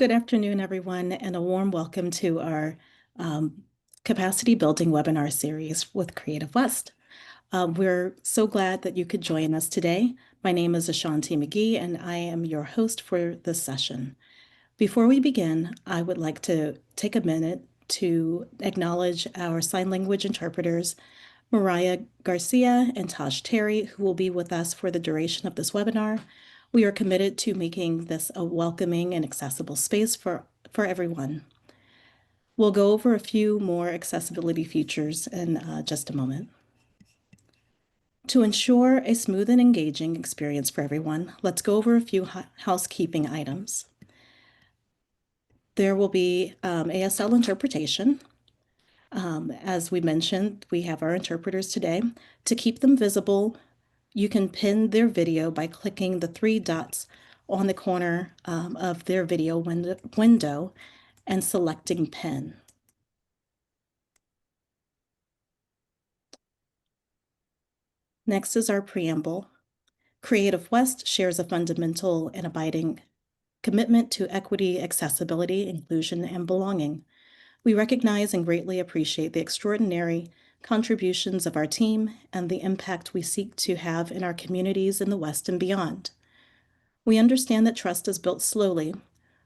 Good afternoon, everyone, and a warm welcome to our um, capacity building webinar series with Creative West. We're so glad that you could join us today. My name is Ashanti McGee, and I am your host for this session. Before we begin, I would like to take a minute to acknowledge our sign language interpreters, Mariah Garcia and Taj Terry, who will be with us for the duration of this webinar. We are committed to making this a welcoming and accessible space for everyone. We'll go over a few more accessibility features in just a moment. To ensure a smooth and engaging experience for everyone, let's go over a few housekeeping items. There will be ASL interpretation. As we mentioned, we have our interpreters today. To keep them visible, you can pin their video by clicking the three dots on the corner of their video window and selecting pin. Next is our preamble. Creative West shares a fundamental and abiding commitment to equity, accessibility, inclusion, and belonging. We recognize and greatly appreciate the extraordinary contributions of our team and the impact we seek to have in our communities in the West and beyond. We understand that trust is built slowly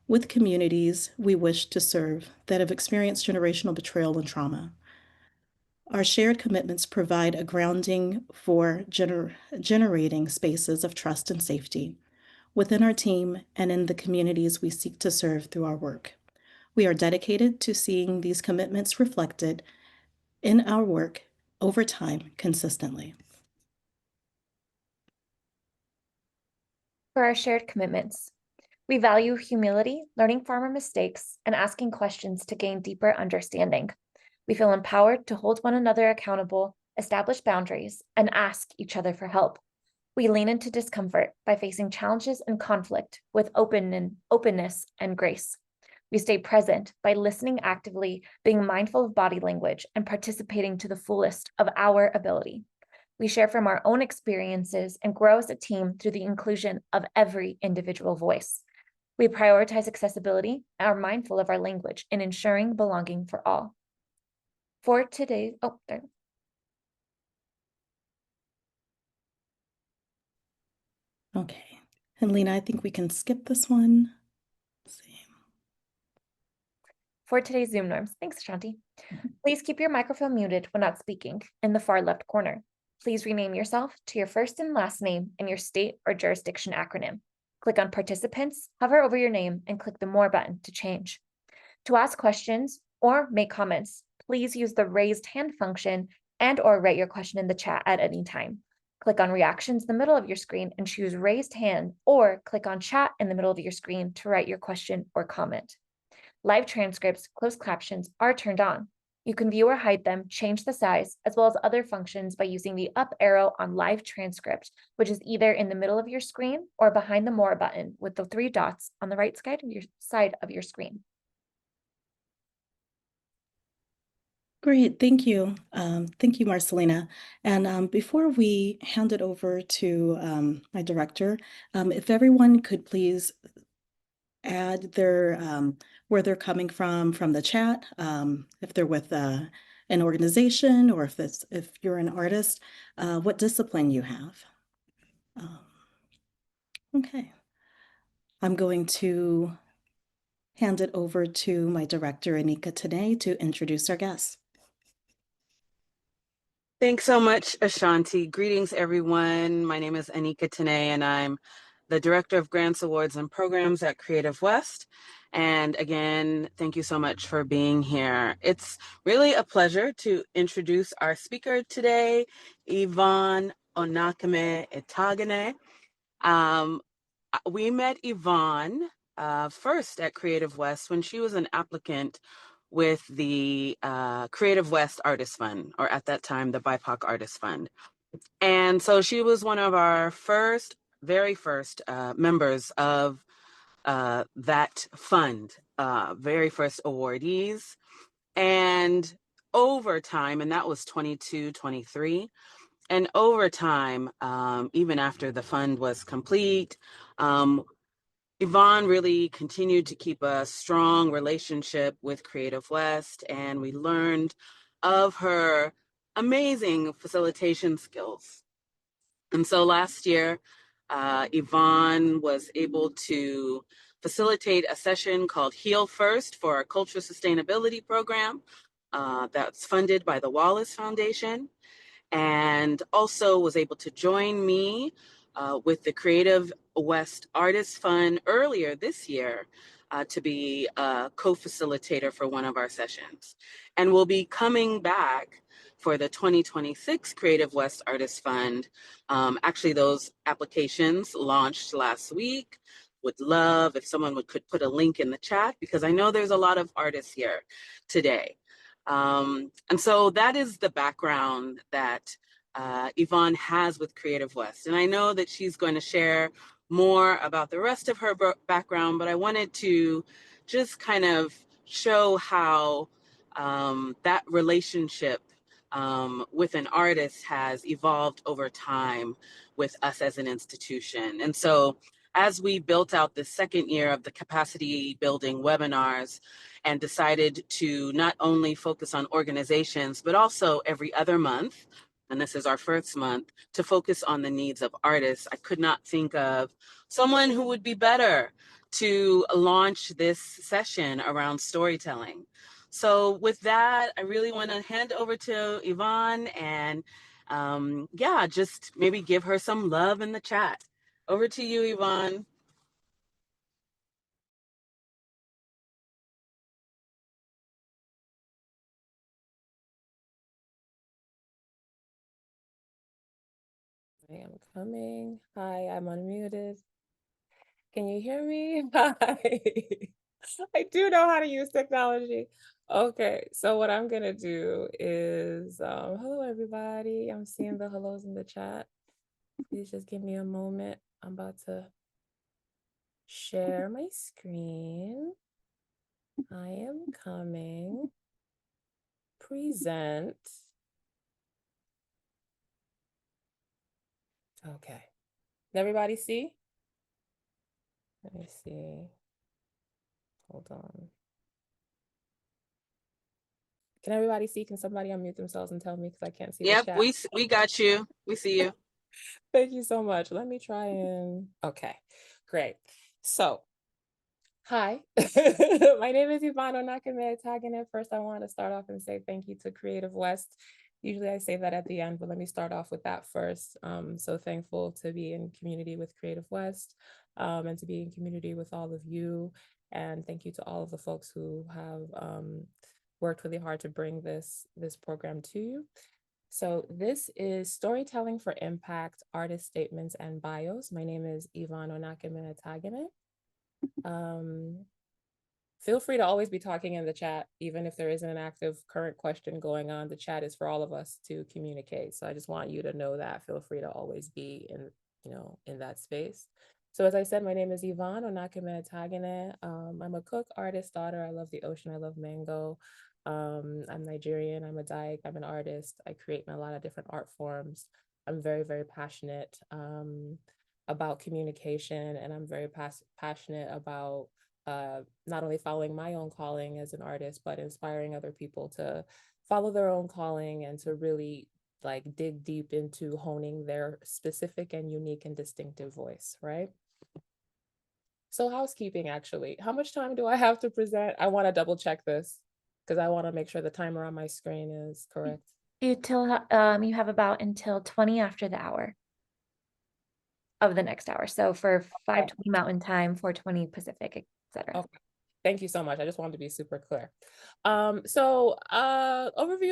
with communities we wish to serve that have experienced generational betrayal and trauma. Our shared commitments provide a grounding for generating spaces of trust and safety within our team and in the communities we seek to serve through our work. We are dedicated to seeing these commitments reflected in our work over time consistently. For our shared commitments, we value humility, learning from our mistakes, and asking questions to gain deeper understanding. We feel empowered to hold one another accountable, establish boundaries, and ask each other for help. We lean into discomfort by facing challenges and conflict with openness and grace. We stay present by listening actively, being mindful of body language, and participating to the fullest of our ability. We share from our own experiences and grow as a team through the inclusion of every individual voice. We prioritize accessibility and are mindful of our language in ensuring belonging for all. For today, Okay, and Lena, I think we can skip this one. Let's see. For today's Zoom norms, thanks, Shanti. Please keep your microphone muted when not speaking in the far left corner. Please rename yourself to your first and last name and your state or jurisdiction acronym. Click on Participants, hover over your name, and click the More button to change. To ask questions or make comments, please use the raised hand function and/or write your question in the chat at any time. Click on Reactions in the middle of your screen and choose Raised Hand, or click on Chat in the middle of your screen to write your question or comment. Live transcripts, closed captions are turned on. You can view or hide them, change the size, as well as other functions by using the up arrow on live transcript, which is either in the middle of your screen or behind the More button with the three dots on the right side of your screen. Great, thank you. Thank you, Marcelina. And before we hand it over to my director, if everyone could please add their where they're coming from the chat, if they're with an organization or if you're an artist, what discipline you have. Okay, I'm going to hand it over to my director, Anika, today to introduce our guests. Thanks so much, Ashanti. Greetings, everyone. My name is Anika Tene, and I'm the Director of Grants, Awards, and Programs at Creative West. And again, thank you so much for being here. It's really a pleasure to introduce our speaker today, Yvonne Onakame Itagane. We met Yvonne first at Creative West when she was an applicant with the Creative West Artist Fund, or at that time, the BIPOC Artist Fund. And so she was one of our very first members of that fund, very first awardees. And over time, and that was 22, 23, and over time, even after the fund was complete, Yvonne really continued to keep a strong relationship with Creative West, and we learned of her amazing facilitation skills. And so last year, Yvonne was able to facilitate a session called Heal First for our Cultural Sustainability Program that's funded by the Wallace Foundation, and also was able to join me with the Creative West Artist Fund earlier this year to be a co-facilitator for one of our sessions. And we'll be coming back for the 2026 Creative West Artist Fund. Actually, those applications launched last week. Would love if someone could put a link in the chat, because I know there's a lot of artists here today. And so that is the background that Yvonne has with Creative West. And I know that she's going to share more about the rest of her background, but I wanted to just kind of show how that relationship with an artist has evolved over time with us as an institution. And so as we built out the second year of the capacity building webinars and decided to not only focus on organizations, but also every other month, and this is our first month, to focus on the needs of artists, I could not think of someone who would be better to launch this session around storytelling. So with that, I really want to hand over to Yvonne and yeah, just maybe give her some love in the chat. Over to you, Yvonne. I am coming. Hi, I'm unmuted. Can you hear me? Hi. I do know how to use technology. Okay, so what I'm gonna do is, hello everybody. I'm seeing the hellos in the chat. Please just give me a moment. I'm about to share my screen. I am coming. Present. Okay. Can everybody see? Let me see. Hold on. Can everybody see? Can somebody unmute themselves and tell me, because I can't see the Yep, chat? we got you. We see you. Thank you so much. Let me try and, okay, great. So, hi, my name is Yvonne Onakame. First, I want to start off and say thank you to Creative West. Usually I say that at the end, but let me start off with that first. So thankful to be in community with Creative West and to be in community with all of you. And thank you to all of the folks who have worked really hard to bring this program to you. So this is Storytelling for Impact, Artist Statements and Bios. My name is Yvonne Onakame. Feel free to always be talking in the chat, even if there isn't an active current question going on. The chat is for all of us to communicate. So I just want you to know that. Feel free to always be in that space. So as I said, my name is Yvonne Onakame. I'm a cook, artist, daughter. I love the ocean. I love mango. I'm Nigerian. I'm a dyke. I'm an artist. I create in a lot of different art forms. I'm very, very passionate about communication, and I'm very passionate about not only following my own calling as an artist, but inspiring other people to follow their own calling and to really like dig deep into honing their specific and unique and distinctive voice, right? So housekeeping, actually, how much time do I have to present? I want to double check this because I want to make sure the timer on my screen is correct. You have about until 20 after the hour of the next hour. So for 5:20 Mountain Time, 4:20 Pacific, etc. Okay. Thank you so much. I just wanted to be super clear. Overview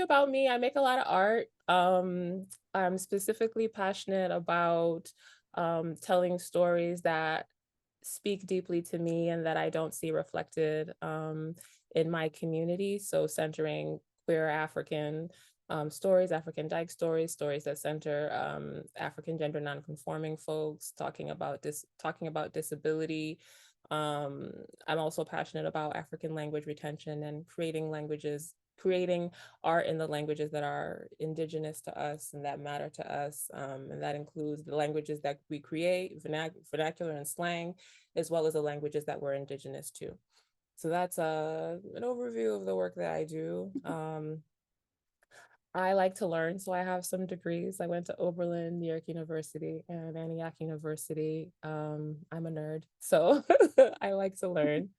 about me. I make a lot of art. I'm specifically passionate about telling stories that speak deeply to me and that I don't see reflected in my community. So centering queer African stories, African dyke stories, stories that center African gender nonconforming folks, talking about disability. I'm also passionate about African language retention and creating languages creating art in the languages that are indigenous to us and that matter to us. And that includes the languages that we create, vernacular and slang, as well as the languages that we're indigenous to. So that's an overview of the work that I do. I like to learn, so I have some degrees. I went to Oberlin, New York University, and Antioch University. I'm a nerd, so I like to learn.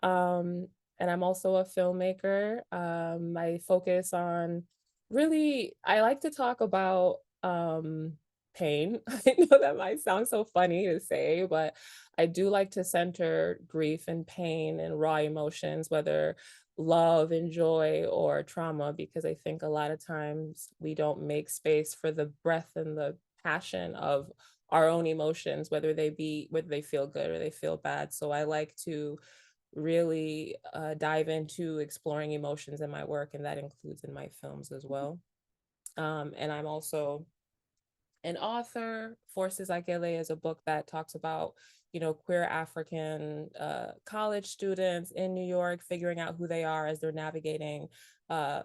Um, and I'm also a filmmaker. I focus on really, I like to talk about pain. I know that might sound so funny to say, but I do like to center grief and pain and raw emotions, whether love and joy or trauma, because I think a lot of times we don't make space for the breath and the passion of our own emotions, whether they feel good or they feel bad. So I like to really dive into exploring emotions in my work, and that includes in my films as well. And I'm also an author. Forces Akele is a book that talks about, queer African college students in New York figuring out who they are as they're navigating uh,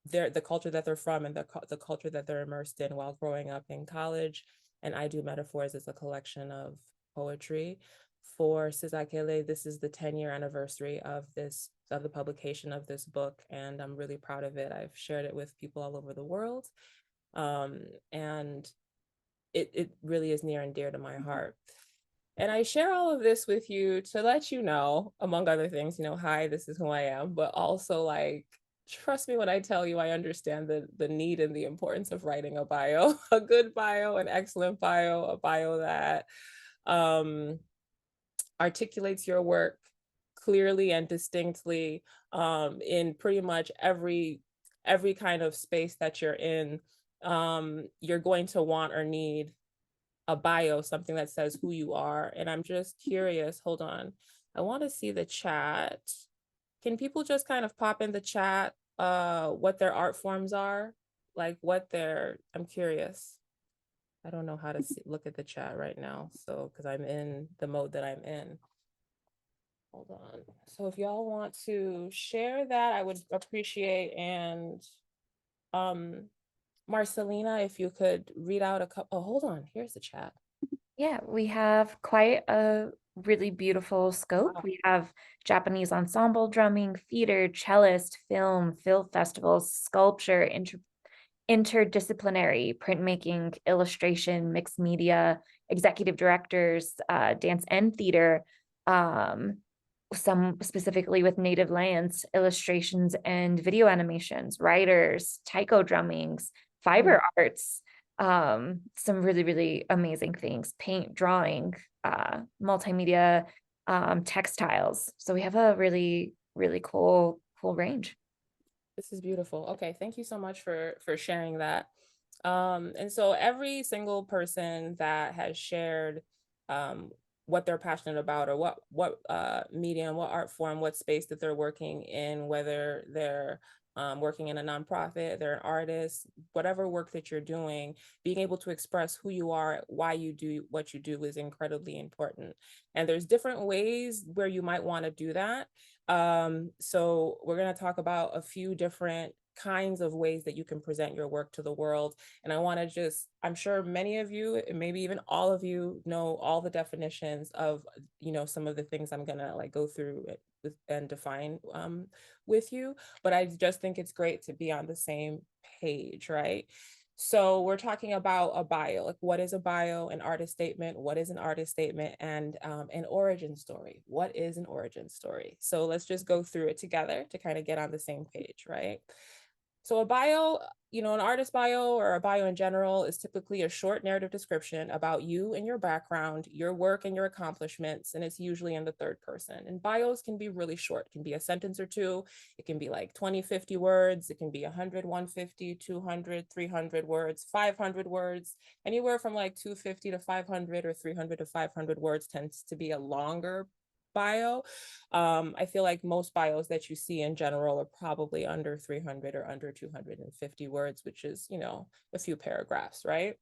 the culture that they're from and the culture that they're immersed in while growing up in college. And I Do Metaphors is a collection of poetry. For Sizakele, this is the 10-year anniversary of the publication of this book, and I'm really proud of it. I've shared it with people all over the world. And it really is near and dear to my heart. And I share all of this with you to let you know, among other things, hi, this is who I am, but also like, trust me when I tell you, I understand the need and the importance of writing a bio, a good bio, an excellent bio, a bio that articulates your work clearly and distinctly in pretty much every kind of space that you're in. You're going to want or need a bio, something that says who you are. And I'm just curious, hold on. I want to see the chat. Can people just kind of pop in the chat what their art forms are? Like I'm curious. I don't know how to look at the chat right now. So, because I'm in the mode that I'm in. Hold on. So if y'all want to share that, I would appreciate. And Marcelina, if you could read out a couple. Oh, hold on. Here's the chat. Yeah, we have quite a really beautiful scope. Wow. We have Japanese ensemble drumming, theater, cellist, film festivals, sculpture, interdisciplinary printmaking, illustration, mixed media, executive directors, dance and theater, some specifically with native lands, illustrations and video animations, writers, taiko drummings, fiber arts, some really, really amazing things, paint, drawing, multimedia, textiles. So we have a really, really cool range. This is beautiful. Okay, thank you so much for sharing that. And so every single person that has shared what they're passionate about, or what medium, what art form, what space that they're working in, whether they're working in a nonprofit, they're an artist, whatever work that you're doing, being able to express who you are, why you do what you do is incredibly important. And there's different ways where you might want to do that. So we're going to talk about a few different kinds of ways that you can present your work to the world. And I want to I'm sure many of you, and maybe even all of you, know all the definitions of, some of the things I'm going to like go through and define with you. But I just think it's great to be on the same page, right? So we're talking about a bio, like what is a bio, an artist statement, what is an artist statement, and an origin story. What is an origin story? So let's just go through it together to kind of get on the same page, right? So a bio, an artist bio or a bio in general is typically a short narrative description about you and your background, your work and your accomplishments, and it's usually in the third person. And bios can be really short. It can be a sentence or two. It can be like 20, 50 words. It can be 100, 150, 200, 300 words, 500 words. Anywhere from like 250 to 500 or 300 to 500 words tends to be a longer bio. I feel like most bios that you see in general are probably under 300 or under 250 words, which is, a few paragraphs, right?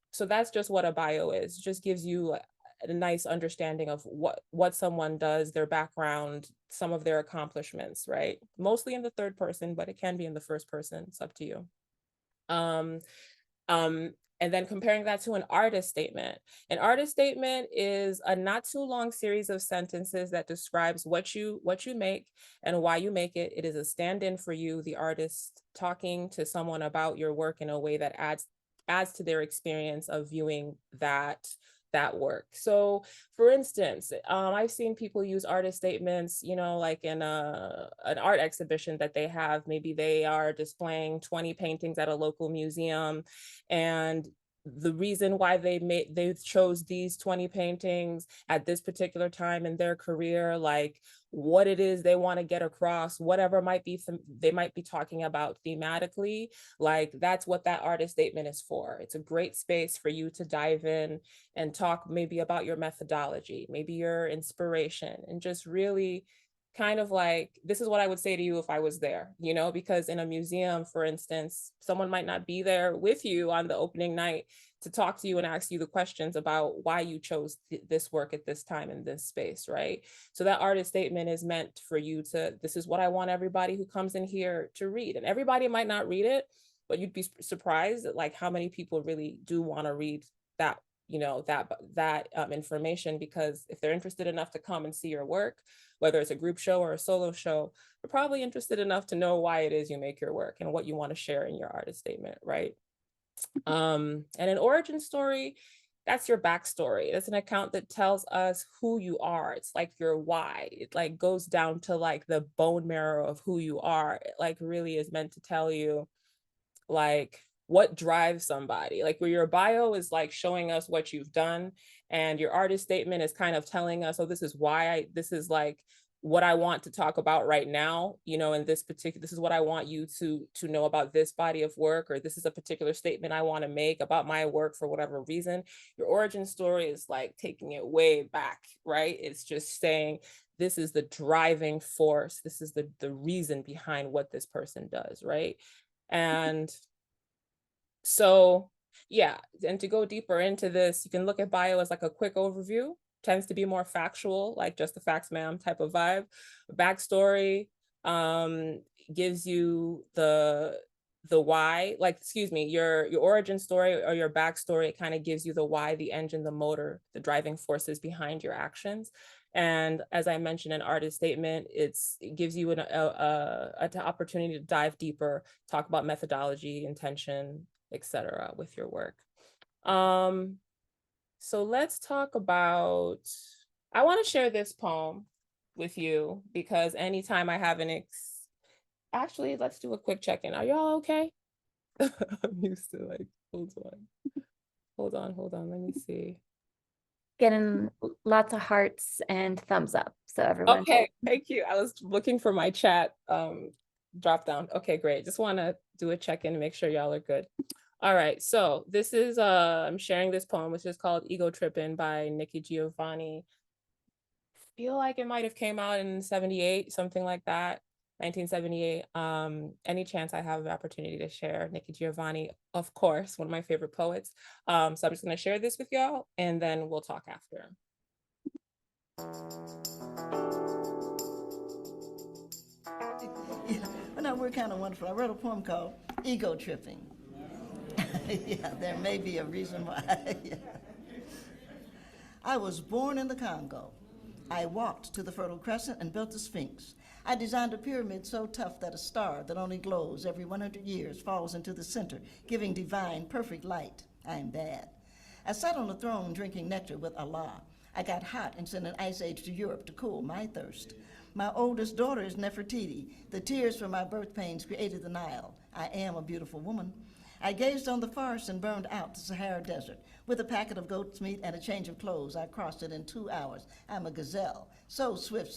So that's just what a bio is. It just gives you a nice understanding of what someone does, their background, some of their accomplishments, right? Mostly in the third person, but it can be in the first person. It's up to you. Um, and then comparing that to an artist statement. An artist statement is a not too long series of sentences that describes what you make and why you make it. It is a stand-in for you, the artist, talking to someone about your work in a way that adds to their experience of viewing that work. So for instance, I've seen people use artist statements, like in an art exhibition that they have. Maybe they are displaying 20 paintings at a local museum, and the reason why they chose these 20 paintings at this particular time in their career, like what it is they want to get across, whatever might be they might be talking about thematically, like that's what that artist statement is for. It's a great space for you to dive in and talk maybe about your methodology, maybe your inspiration, and just really kind of like, this is what I would say to you if I was there, because in a museum, for instance, someone might not be there with you on the opening night to talk to you and ask you the questions about why you chose this work at this time in this space, right? So that artist statement is meant for you to, this is what I want everybody who comes in here to read. And everybody might not read it, but you'd be surprised at like how many people really do want to read that information, because if they're interested enough to come and see your work, whether it's a group show or a solo show, they're probably interested enough to know why it is you make your work and what you want to share in your artist statement, right? And an origin story, that's your backstory. It's an account that tells us who you are. It's like your why. It like goes down to like the bone marrow of who you are. It like really is meant to tell you like what drives somebody. Like where your bio is like showing us what you've done, and your artist statement is kind of telling us, oh, this is why this is like what I want to talk about right now, in this is what I want you to know about this body of work, or this is a particular statement I want to make about my work for whatever reason. Your origin story is like taking it way back, right? It's just saying, this is the driving force. This is the reason behind what this person does, right? And so, yeah, and to go deeper into this, you can look at bio as like a quick overview, tends to be more factual, like just the facts ma'am type of vibe. Backstory gives you the why, like, excuse me, your origin story or your backstory, it kind of gives you the why, the engine, the motor, the driving forces behind your actions. And as I mentioned, an artist statement, it gives you an opportunity to dive deeper, talk about methodology, intention, etc. with your work. So let's talk about, I want to share this poem with you because anytime I have actually, let's do a quick check-in. Are y'all okay? I'm used to like, hold on, let me see. Getting lots of hearts and thumbs up. So everyone. Okay, thank you. I was looking for my chat drop down. Okay, great. Just want to do a check-in and make sure y'all are good. All right, so this is I'm sharing this poem, which is called Ego Trippin' by Nikki Giovanni. Feel like it might have came out in 78, something like that, 1978. Any chance I have the opportunity to share, Nikki Giovanni, of course, one of my favorite poets. So I'm just gonna share this with y'all and then we'll talk after. Yeah, well, no, we're kind of wonderful. I wrote a poem called Ego Tripping. Yeah, there may be a reason why. Yeah. I was born in the Congo. I walked to the Fertile Crescent and built the Sphinx. I designed a pyramid so tough that a star that only glows every 100 years falls into the center, giving divine, perfect light. I am bad. I sat on the throne drinking nectar with Allah. I got hot and sent an ice age to Europe to cool my thirst. My oldest daughter is Nefertiti. The tears from my birth pains created the Nile. I am a beautiful woman. I gazed on the forest and burned out the Sahara Desert. With a packet of goat's meat and a change of clothes, I crossed it in 2 hours. I'm a gazelle. So swift,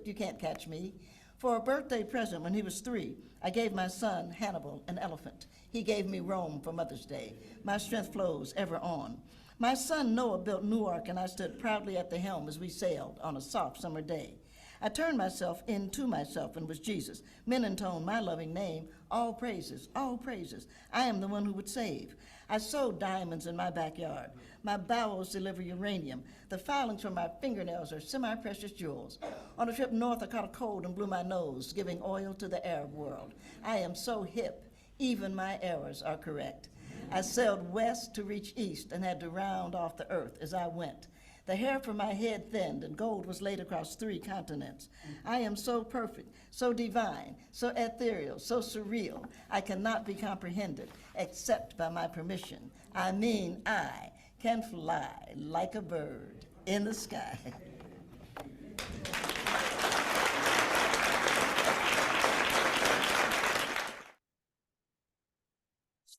you can't catch me. For a birthday present when he was 3, I gave my son, Hannibal, an elephant. He gave me Rome for Mother's Day. My strength flows ever on. My son Noah built Newark, and I stood proudly at the helm as we sailed on a soft summer day. I turned myself into myself and was Jesus. Men intone my loving name, all praises, all praises. I am the one who would save. I sowed diamonds in my backyard. My bowels deliver uranium. The filings from my fingernails are semi-precious jewels. On a trip north, I caught a cold and blew my nose, giving oil to the Arab world. I am so hip, even my errors are correct. I sailed west to reach east and had to round off the earth as I went. The hair from my head thinned and gold was laid across 3 continents. I am so perfect, so divine, so ethereal, so surreal, I cannot be comprehended except by my permission. I mean, I can fly like a bird in the sky.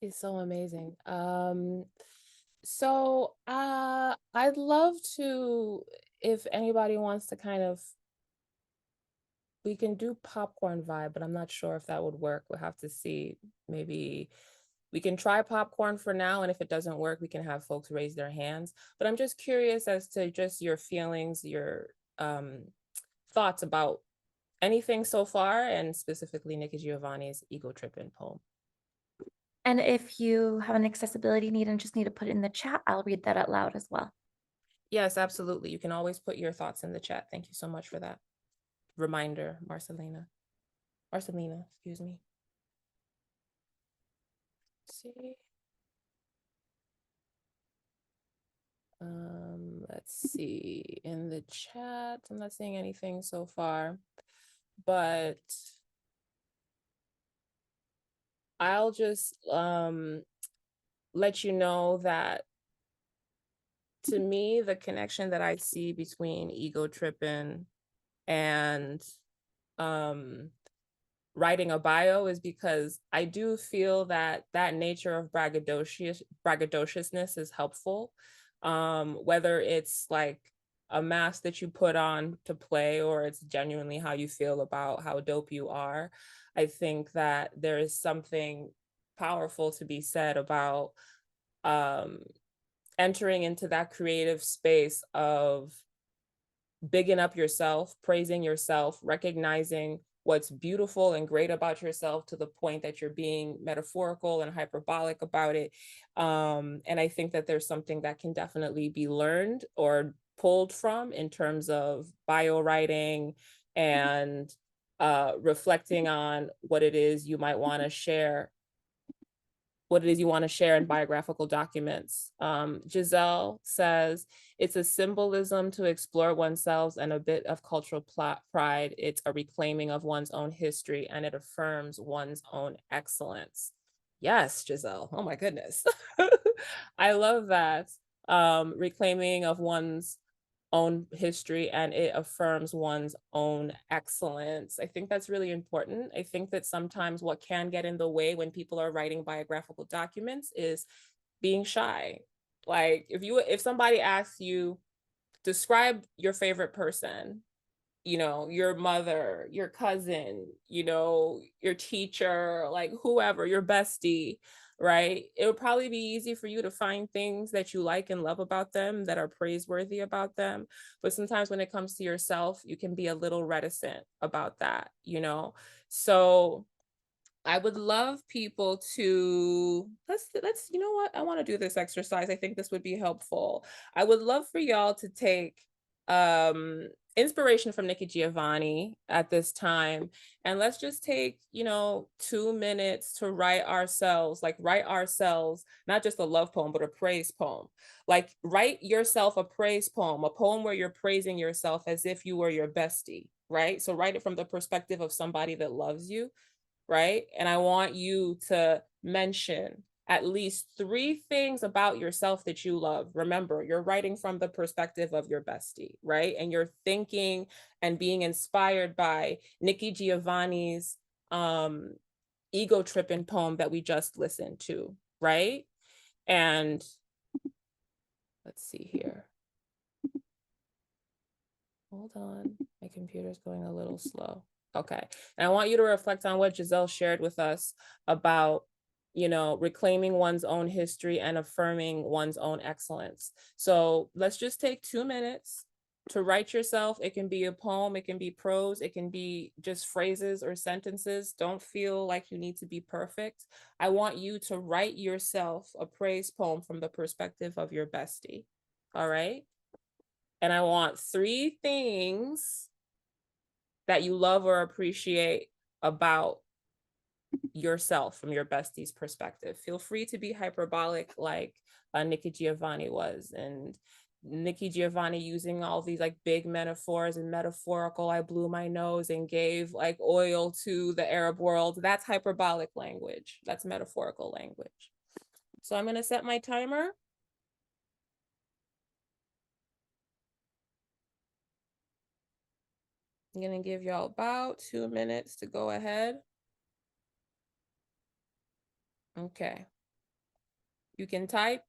She's so amazing. I'd love to, if anybody wants to kind of, we can do popcorn vibe, but I'm not sure if that would work. We'll have to see. Maybe we can try popcorn for now, and if it doesn't work, we can have folks raise their hands. But I'm just curious as to just your feelings, your thoughts about anything so far, and specifically Nikki Giovanni's Ego Trippin' poem. And if you have an accessibility need and just need to put it in the chat, I'll read that out loud as well. Yes, absolutely. You can always put your thoughts in the chat. Thank you so much for that reminder, Marcelina, excuse me. Let's see. Let's see in the chat. I'm not seeing anything so far, but I'll just let you know that to me, the connection that I see between ego tripping and writing a bio is because I do feel that that nature of braggadociousness is helpful. Whether it's like a mask that you put on to play or it's genuinely how you feel about how dope you are, I think that there is something powerful to be said about entering into that creative space of bigging up yourself, praising yourself, recognizing what's beautiful and great about yourself to the point that you're being metaphorical and hyperbolic about it. And I think that there's something that can definitely be learned or pulled from in terms of bio writing and reflecting on what it is you might want to share, in biographical documents. Giselle says, it's a symbolism to explore oneself and a bit of cultural pride. It's a reclaiming of one's own history and it affirms one's own excellence. Yes, Giselle. Oh my goodness. I love that. Reclaiming of one's own history and it affirms one's own excellence. I think that's really important. I think that sometimes what can get in the way when people are writing biographical documents is being shy. Like if somebody asks you, describe your favorite person, your mother, your cousin, your teacher, like whoever, your bestie, right? It would probably be easy for you to find things that you like and love about them that are praiseworthy about them. But sometimes when it comes to yourself, you can be a little reticent about that, So I would love people to, let's, you know what? I want to do this exercise. I think this would be helpful. I would love for y'all to take inspiration from Nikki Giovanni at this time. And let's just take, 2 minutes to write ourselves, not just a love poem, but a praise poem. Like write yourself a praise poem, a poem where you're praising yourself as if you were your bestie, right? So write it from the perspective of somebody that loves you, right? And I want you to mention at least 3 things about yourself that you love. Remember, you're writing from the perspective of your bestie, right? And you're thinking and being inspired by Nikki Giovanni's Ego Trippin' poem that we just listened to, right? And let's see here. Hold on, my computer's going a little slow. Okay, and I want you to reflect on what Giselle shared with us about, reclaiming one's own history and affirming one's own excellence. So let's just take 2 minutes to write yourself. It can be a poem, it can be prose, it can be just phrases or sentences. Don't feel like you need to be perfect. I want you to write yourself a praise poem from the perspective of your bestie. All right. And I want 3 things that you love or appreciate about yourself from your bestie's perspective. Feel free to be hyperbolic like Nikki Giovanni was, and Nikki Giovanni using all these like big metaphors and metaphorical, I blew my nose and gave like oil to the Arab world. That's hyperbolic language. That's metaphorical language. So I'm going to set my timer. I'm going to give y'all about 2 minutes to go ahead. Okay. You can type,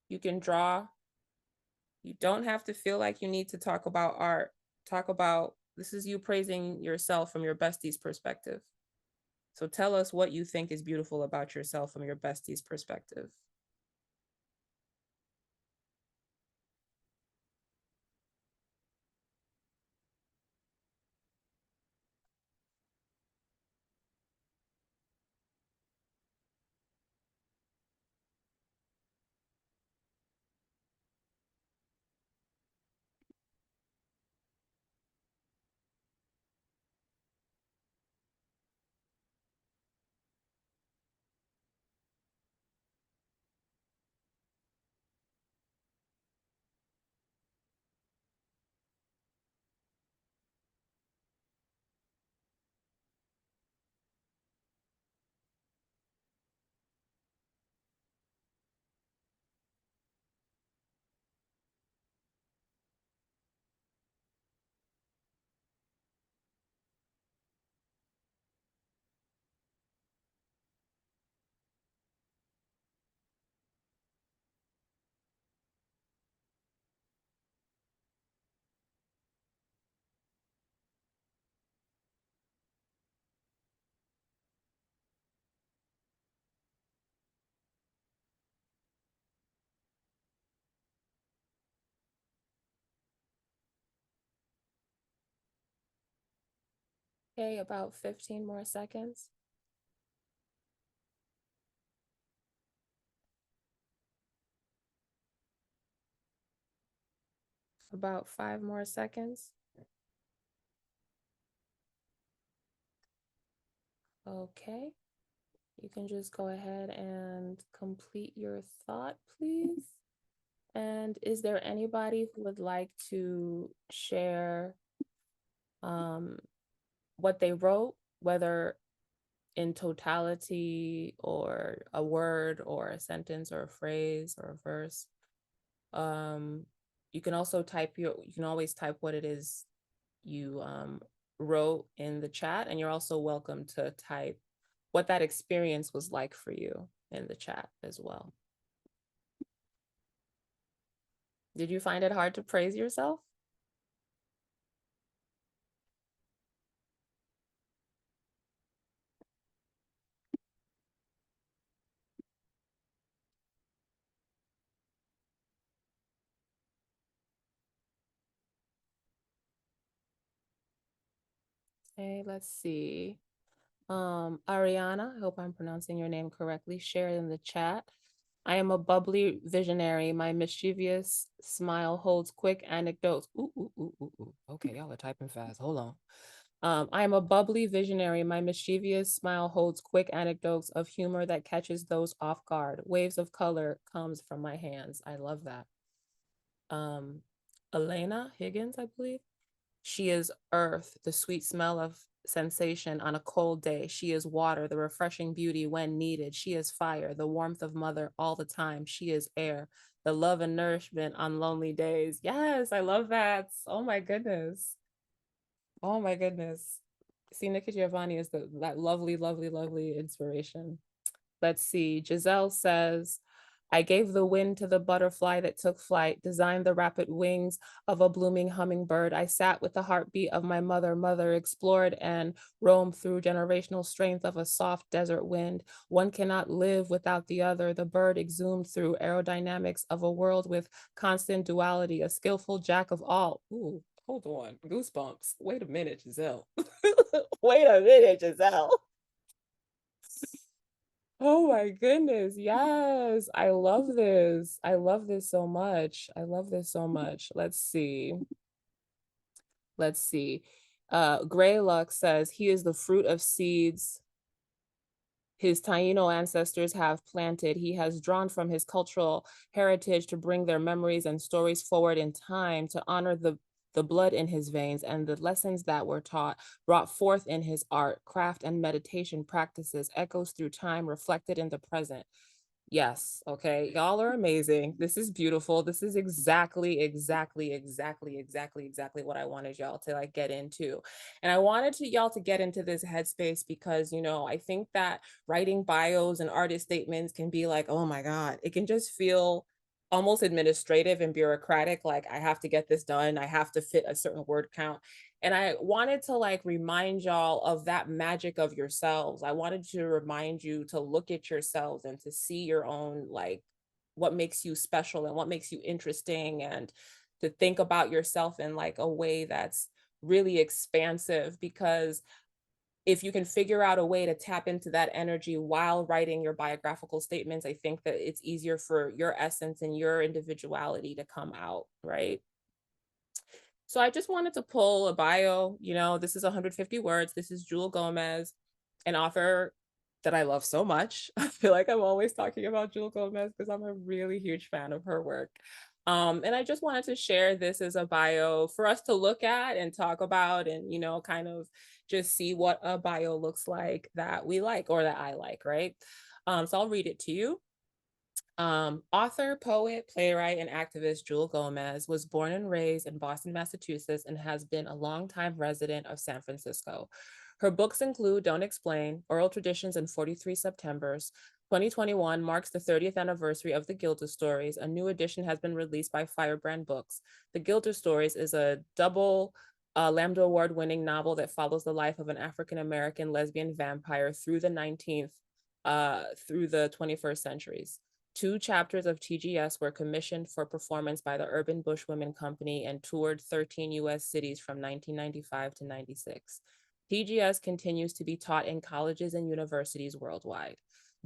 you can draw. You don't have to feel like you need to talk about art. Talk about, this is you praising yourself from your bestie's perspective. So tell us what you think is beautiful about yourself from your bestie's perspective. Okay, about 15 more seconds. About 5 more seconds. Okay, you can just go ahead and complete your thought, please. And is there anybody who would like to share what they wrote, whether in totality or a word or a sentence or a phrase or a verse? You can also you can always type what it is you wrote in the chat, and you're also welcome to type what that experience was like for you in the chat as well. Did you find it hard to praise yourself? Okay, let's see. Ariana, I hope I'm pronouncing your name correctly, share in the chat. I am a bubbly visionary. My mischievous smile holds quick anecdotes. Ooh, ooh, ooh, ooh, ooh. Okay, y'all are typing fast. Hold on. I am a bubbly visionary. My mischievous smile holds quick anecdotes of humor that catches those off guard. Waves of color comes from my hands. I love that. Elena Higgins, I believe. She is earth, the sweet smell of sensation on a cold day. She is water, the refreshing beauty when needed. She is fire, the warmth of mother all the time. She is air, the love and nourishment on lonely days. Yes, I love that. Oh my goodness. Oh my goodness. See, Nikki Giovanni is that lovely, lovely, lovely inspiration. Let's see. Giselle says, I gave the wind to the butterfly that took flight, designed the rapid wings of a blooming hummingbird. I sat with the heartbeat of my mother, explored and roamed through generational strength of a soft desert wind. One cannot live without the other. The bird exhumed through aerodynamics of a world with constant duality, a skillful jack of all. Ooh, hold on, goosebumps. Wait a minute, Giselle. Wait a minute, Giselle. Oh my goodness. Yes. I love this. I love this so much. I love this so much. Let's see. Let's see. Greyluck says he is the fruit of seeds his Taino ancestors have planted. He has drawn from his cultural heritage to bring their memories and stories forward in time to honor the blood in his veins and the lessons that were taught, brought forth in his art, craft, and meditation practices, echoes through time, reflected in the present. Yes, okay. Y'all are amazing. This is beautiful. This is exactly what I wanted y'all to like get into. And I wanted to y'all to get into this headspace because, you know, I think that writing bios and artist statements can be like, oh my God, it can just feel almost administrative and bureaucratic. Like I have to get this done. I have to fit a certain word count. And I wanted to like remind y'all of that magic of yourselves. I wanted to remind you to look at yourselves and to see your own, like what makes you special and what makes you interesting, and to think about yourself in like a way that's really expansive. Because if you can figure out a way to tap into that energy while writing your biographical statements, I think that it's easier for your essence and your individuality to come out, right? So I just wanted to pull a bio. You know, this is 150 words. This is Jewel Gomez, an author that I love so much. I feel like I'm always talking about Jewel Gomez because I'm a really huge fan of her work. And I just wanted to share this as a bio for us to look at and talk about and, you know, kind of just see what a bio looks like that we like or that I like, right? So I'll read it to you. Author, poet, playwright, and activist Jewel Gomez was born and raised in Boston, Massachusetts, and has been a longtime resident of San Francisco. Her books include Don't Explain, Oral Traditions, and 43 Septembers. 2021 marks the 30th anniversary of The Gilda Stories. A new edition has been released by Firebrand Books. The Gilda Stories is a double Lambda Award-winning novel that follows the life of an African-American lesbian vampire through the 19th, through the 21st centuries. 2 chapters of TGS were commissioned for performance by the Urban Bush Women Company and toured 13 US cities from 1995 to 96. TGS continues to be taught in colleges and universities worldwide.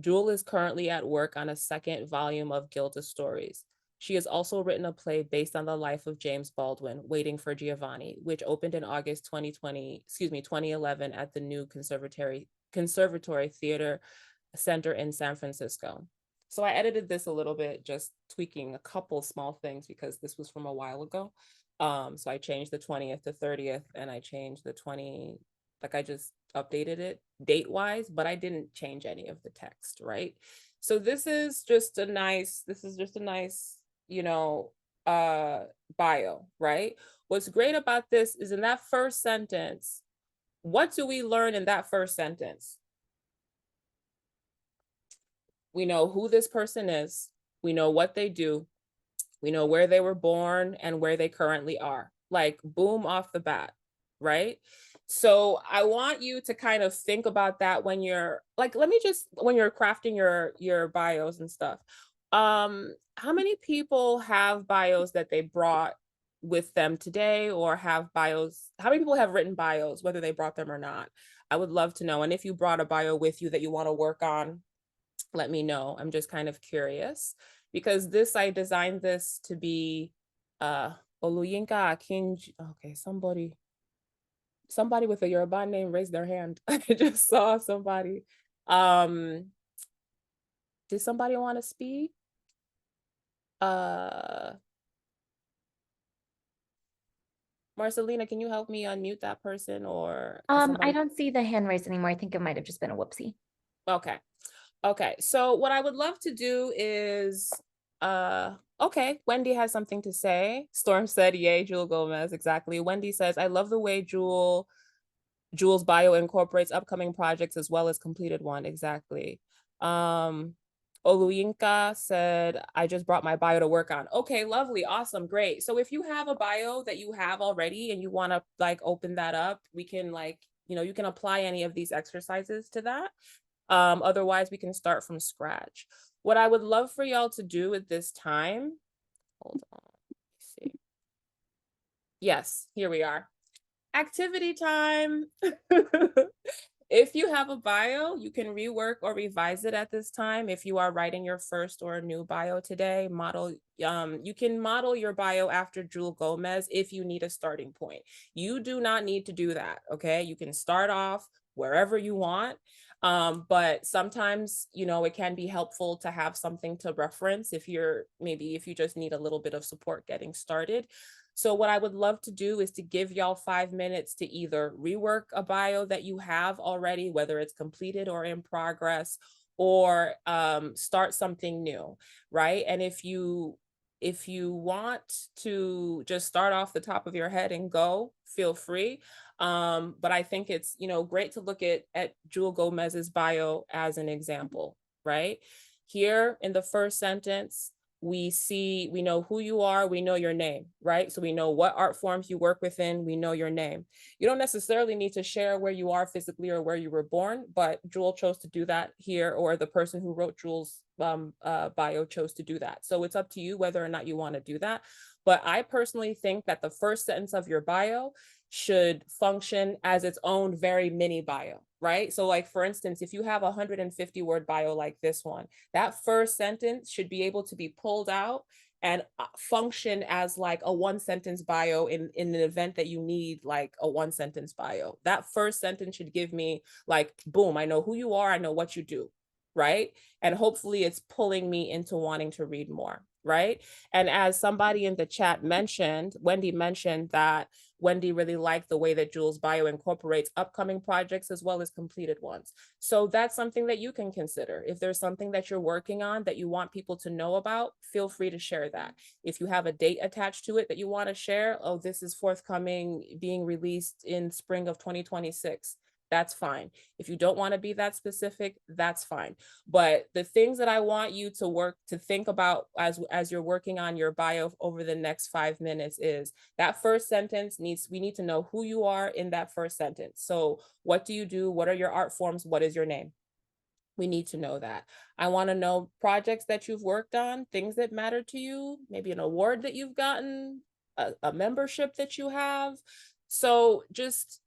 Jewel is currently at work on a second volume of Gilda Stories. She has also written a play based on the life of James Baldwin, Waiting for Giovanni, which opened in August 2011 at the new Conservatory Theater Center in San Francisco. So I edited this a little bit, just tweaking a couple small things because this was from a while ago. So I changed the 20th to 30th and I changed the 20, like I just updated it date-wise, but I didn't change any of the text, right? So this is just a nice, you know, bio, right? What's great about this is in that first sentence, what do we learn in that first sentence? We know who this person is. We know what they do. We know where they were born and where they currently are. Like boom off the bat, right? So I want you to kind of think about that when you're like, when you're crafting your bios and stuff. How many people have bios that they brought with them today, or have bios? How many people have written bios, whether they brought them or not? I would love to know. And if you brought a bio with you that you want to work on, let me know. I'm just kind of curious because I designed this to be Oluyinka Akinji. Okay, somebody with a Yoruba name raised their hand. I just saw somebody. Did somebody want to speak? Marcelina, can you help me unmute that person, or I don't see the hand raised anymore. I think it might have just been a whoopsie. Okay, so what I would love to do is, okay, Wendy has something to say. Storm said, yay, Jewel Gomez, exactly. Wendy says, I love the way Jewel's bio incorporates upcoming projects as well as completed one, exactly. Oluyinka said, I just brought my bio to work on. Okay, lovely, awesome, great. So if you have a bio that you have already and you want to like open that up, we can like, you can apply any of these exercises to that. Otherwise, we can start from scratch. What I would love for y'all to do at this time, hold on, let's see. Yes, here we are. Activity time. If you have a bio, you can rework or revise it at this time. If you are writing your first or a new bio today, you can model your bio after Jewel Gomez if you need a starting point. You do not need to do that, okay? You can start off wherever you want. But sometimes, it can be helpful to have something to reference if you just need a little bit of support getting started. So what I would love to do is to give y'all 5 minutes to either rework a bio that you have already, whether it's completed or in progress, or start something new, right? And if you want to just start off the top of your head and go, feel free. But I think it's, great to look at Jewel Gomez's bio as an example, right? Here in the first sentence, we know who you are, we know your name, right? So we know what art forms you work within, we know your name. You don't necessarily need to share where you are physically or where you were born, but Jewel chose to do that here, or the person who wrote Jewel's bio chose to do that. So it's up to you whether or not you want to do that. But I personally think that the first sentence of your bio should function as its own very mini bio, right? So like, for instance, if you have a 150-word bio like this one, that first sentence should be able to be pulled out and function as like a 1-sentence bio in an event that you need like a 1-sentence bio. That first sentence should give me like, boom, I know who you are, I know what you do, right? And hopefully it's pulling me into wanting to read more, right? And as somebody in the chat mentioned, Wendy mentioned that Wendy really liked the way that Jewel's bio incorporates upcoming projects as well as completed ones. So that's something that you can consider. If there's something that you're working on that you want people to know about, feel free to share that. If you have a date attached to it that you want to share, oh, this is forthcoming, being released in spring of 2026. That's fine. If you don't want to be that specific, that's fine. But the things that I want you to think about as you're working on your bio over the next 5 minutes is that first sentence we need to know who you are in that first sentence. So what do you do? What are your art forms? What is your name? We need to know that. I want to know projects that you've worked on, things that matter to you, maybe an award that you've gotten, a membership that you have. So just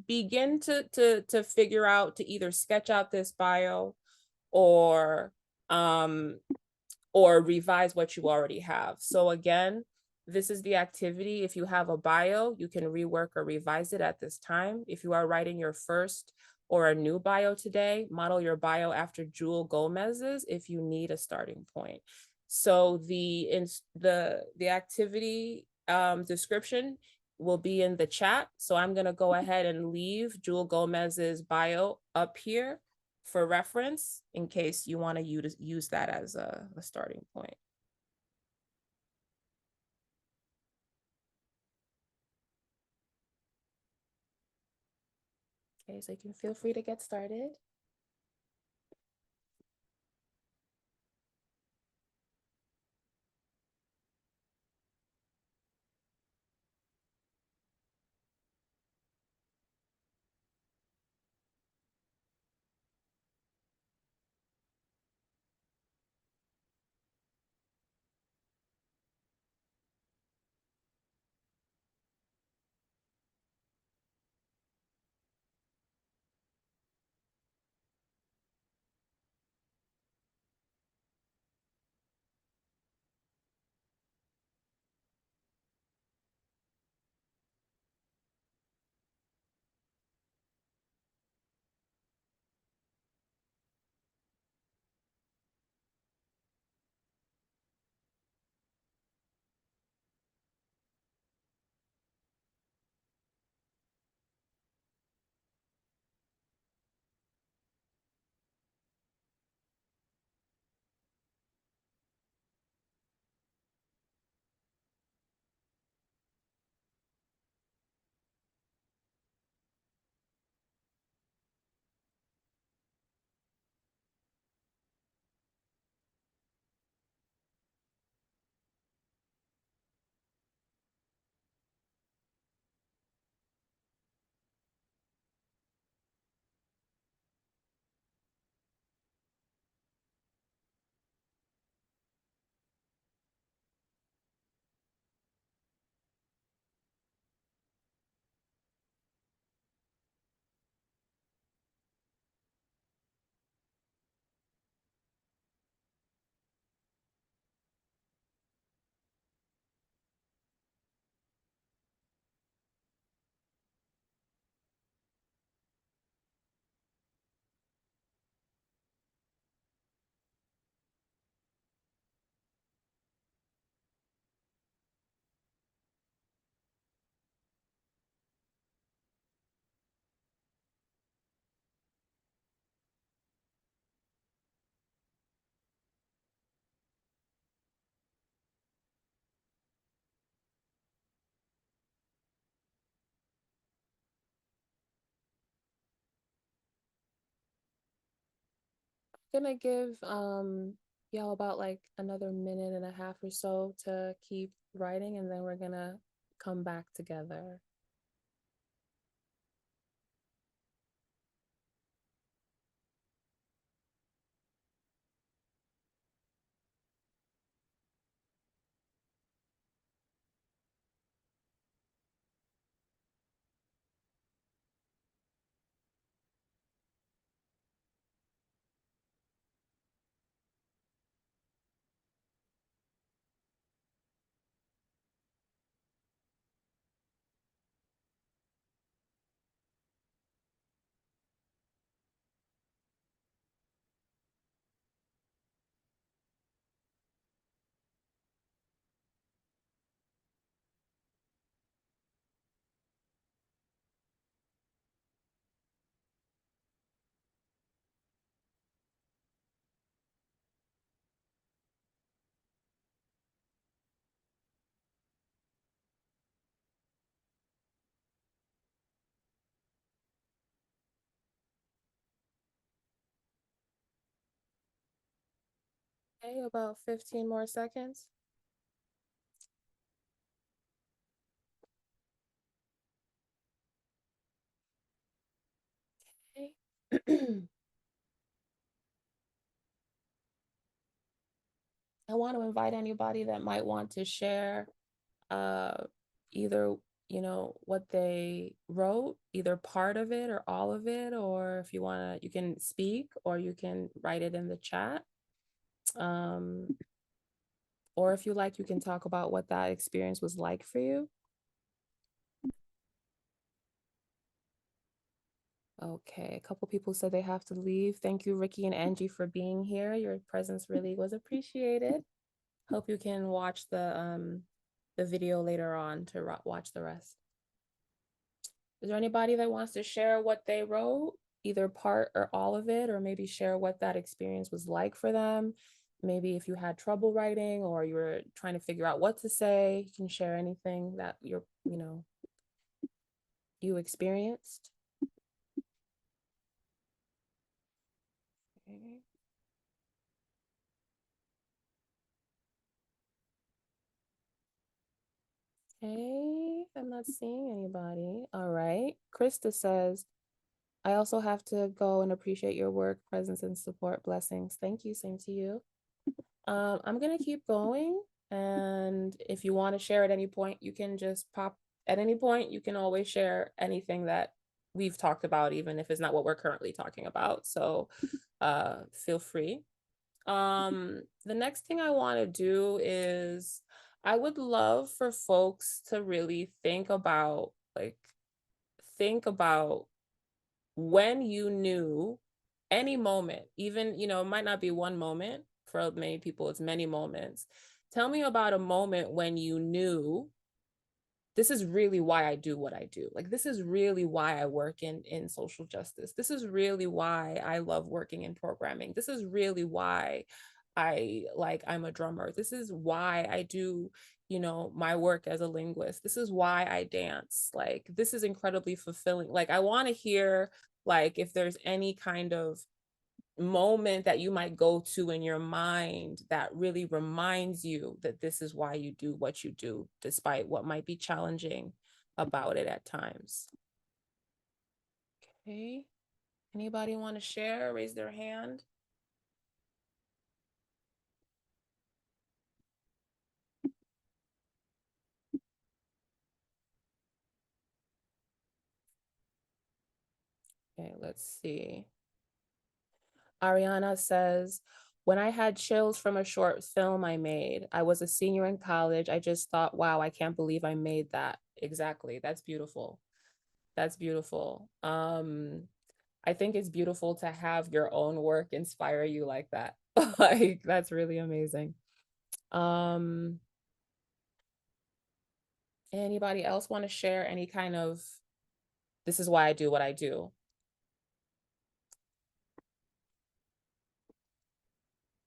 begin to figure out, to either sketch out this bio or revise what you already have. So again, this is the activity. If you have a bio, you can rework or revise it at this time. If you are writing your first or a new bio today, model your bio after Jewel Gomez's if you need a starting point. So the activity description will be in the chat. So I'm gonna go ahead and leave Jewel Gomez's bio up here for reference in case you want to use that as a starting point. Okay, so you can feel free to get started. gonna give y'all about like another minute and a half or so to keep writing, and then we're gonna come back together. Okay, about 15 more seconds. Okay. I want to invite anybody that might want to share either, what they wrote, either part of it or all of it, or if you want to, you can speak or you can write it in the chat. Or if you like, you can talk about what that experience was like for you. Okay, a couple people said they have to leave. Thank you, Ricky and Angie, for being here. Your presence really was appreciated. Hope you can watch the video later on to watch the rest. Is there anybody that wants to share what they wrote, either part or all of it, or maybe share what that experience was like for them? Maybe if you had trouble writing or you were trying to figure out what to say, you can share anything that you experienced. Okay. Okay, I'm not seeing anybody. All right. Krista says, I also have to go and appreciate your work, presence, and support. Blessings. Thank you. Same to you. I'm gonna keep going. And if you want to share at any point, you can just pop at any point. You can always share anything that we've talked about, even if it's not what we're currently talking about. So feel free. The next thing I want to do is I would love for folks to really think about when you knew any moment, even, it might not be one moment. For many people, it's many moments. Tell me about a moment when you knew this is really why I do what I do. Like, this is really why I work in social justice. This is really why I love working in programming. This is really why I'm a drummer. This is why I do, my work as a linguist. This is why I dance. Like, this is incredibly fulfilling. Like, I want to hear, like, if there's any kind of moment that you might go to in your mind that really reminds you that this is why you do what you do, despite what might be challenging about it at times. Okay. Anybody want to share? Raise their hand. Okay, let's see. Ariana says, when I had chills from a short film I made, I was a senior in college. I just thought, wow, I can't believe I made that. Exactly. That's beautiful. That's beautiful. I think it's beautiful to have your own work inspire you like that. Like, that's really amazing. Anybody else want to share any kind of, this is why I do what I do?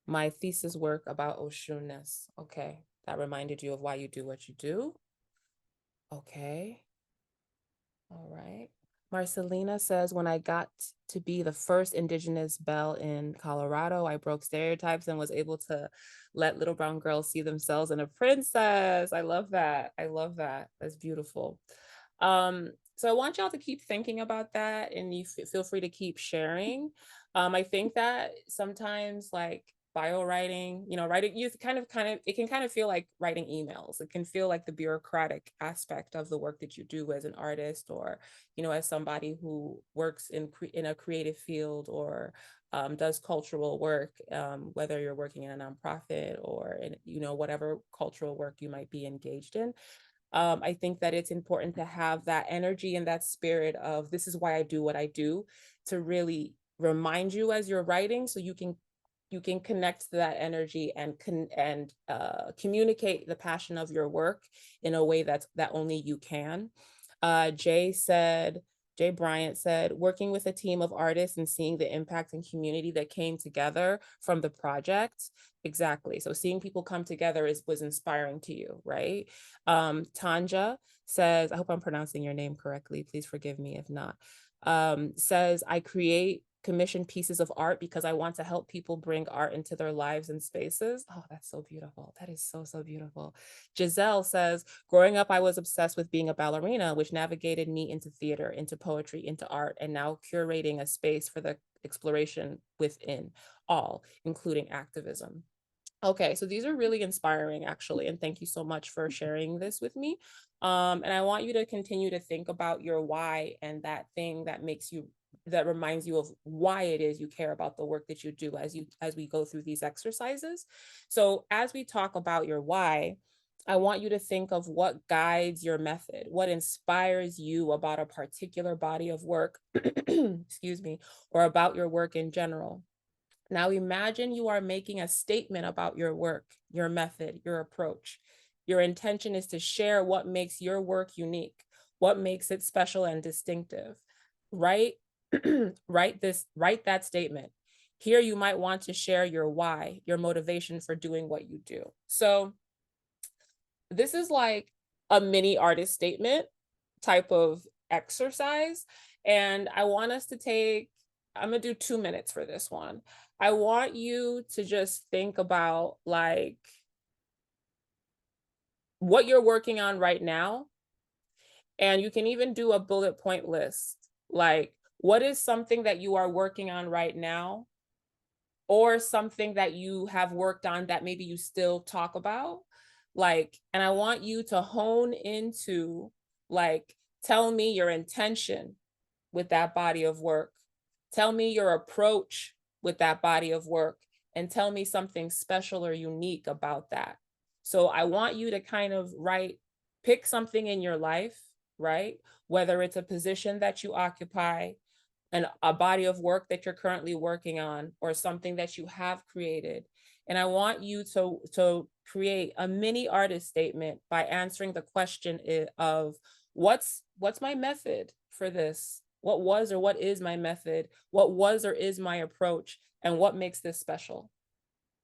My thesis work about Oshunness. Okay. That reminded you of why you do what you do. Okay. All right. Marcelina says, when I got to be the first Indigenous belle in Colorado, I broke stereotypes and was able to let little brown girls see themselves in a princess. I love that. I love that. That's beautiful. So I want y'all to keep thinking about that, and you feel free to keep sharing. I think that sometimes, like, bio writing, writing, you it can kind of feel like writing emails. It can feel like the bureaucratic aspect of the work that you do as an artist, or as somebody who works in a creative field, or does cultural work, whether you're working in a nonprofit or in whatever cultural work you might be engaged in. I think that it's important to have that energy and that spirit of, this is why I do what I do, to really remind you as you're writing, so you can connect to that energy and communicate the passion of your work in a way that only you can. Jay Bryant said, working with a team of artists and seeing the impact and community that came together from the project. Exactly. So seeing people come together was inspiring to you, right? Tanja says, I hope I'm pronouncing your name correctly. Please forgive me if not. Says, I create commission pieces of art because I want to help people bring art into their lives and spaces. Oh, that's so beautiful. That is so, so beautiful. Giselle says, growing up, I was obsessed with being a ballerina, which navigated me into theater, into poetry, into art, and now curating a space for the exploration within all, including activism. Okay, so these are really inspiring, actually, and thank you so much for sharing this with me. And I want you to continue to think about your why, and that thing that reminds you of why it is you care about the work that you do as we go through these exercises. So as we talk about your why, I want you to think of what guides your method, what inspires you about a particular body of work, excuse me, or about your work in general. Now imagine you are making a statement about your work, your method, your approach. Your intention is to share what makes your work unique, what makes it special and distinctive. Write, write that statement. Here you might want to share your why, your motivation for doing what you do. So this is like a mini artist statement type of exercise. And I want us to I'm gonna do 2 minutes for this one. I want you to just think about, like, what you're working on right now. And you can even do a bullet point list. Like, what is something that you are working on right now, or something that you have worked on that maybe you still talk about? Like, and I want you to hone into, like, tell me your intention with that body of work. Tell me your approach with that body of work, and tell me something special or unique about that. So I want you to kind of pick something in your life, right? Whether it's a position that you occupy, a body of work that you're currently working on, or something that you have created. And I want you to create a mini artist statement by answering the question of, what's my method for this? What was or what is my method? What was or is my approach? And what makes this special?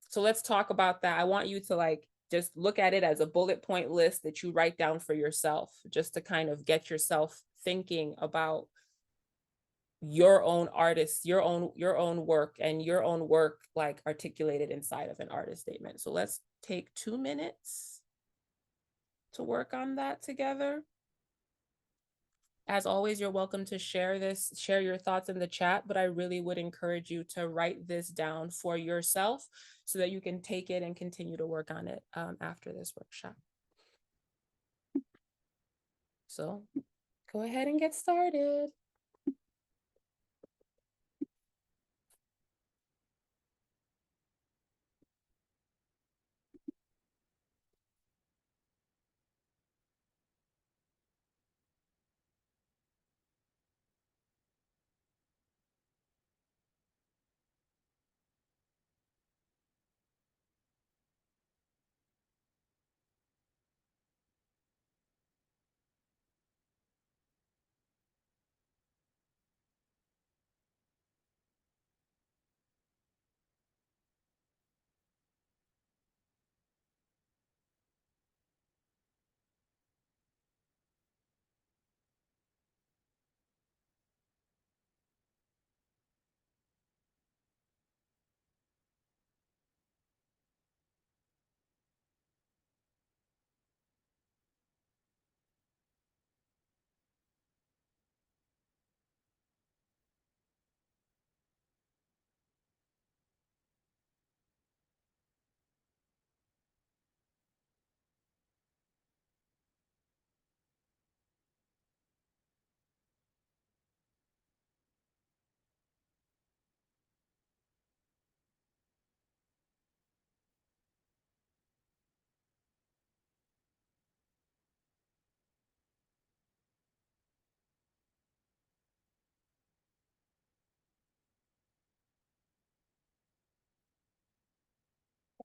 So let's talk about that. I want you to, like, just look at it as a bullet point list that you write down for yourself, just to kind of get yourself thinking about your own artist, your own work, and your own work, like, articulated inside of an artist statement. So let's take 2 minutes to work on that together. As always, you're welcome to share your thoughts in the chat, but I really would encourage you to write this down for yourself so that you can take it and continue to work on it after this workshop. So go ahead and get started.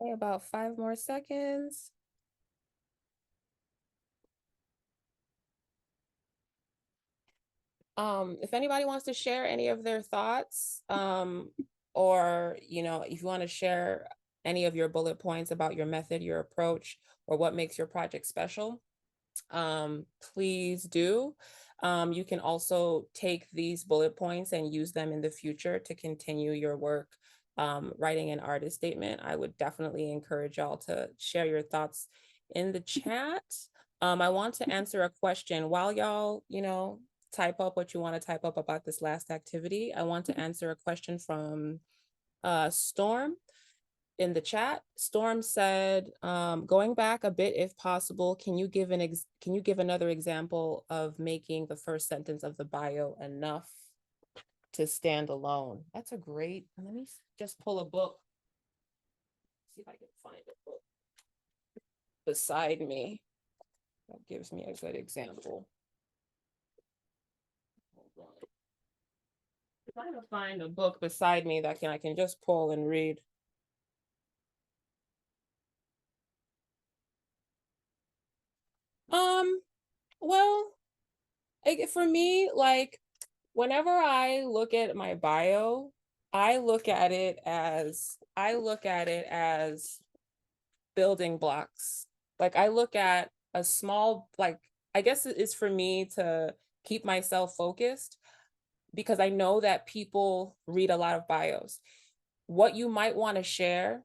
Okay, about 5 more seconds. If anybody wants to share any of their thoughts, or if you want to share any of your bullet points about your method, your approach, or what makes your project special, please do. You can also take these bullet points and use them in the future to continue your work, writing an artist statement. I would definitely encourage y'all to share your thoughts in the chat. I want to answer a question while y'all, type up what you want to type up about this last activity. I want to answer a question from Storm in the chat. Storm said, going back a bit if possible, can you give another example of making the first sentence of the bio enough to stand alone? That's a great, let me just pull a book. See if I can find a book beside me that gives me a good example. Hold on. I'm trying to find a book beside me that I can just pull and read. Well, for me, like, whenever I look at my bio, I look at it as building blocks. Like, I look at a small, like, I guess it's for me to keep myself focused, because I know that people read a lot of bios. What you might want to share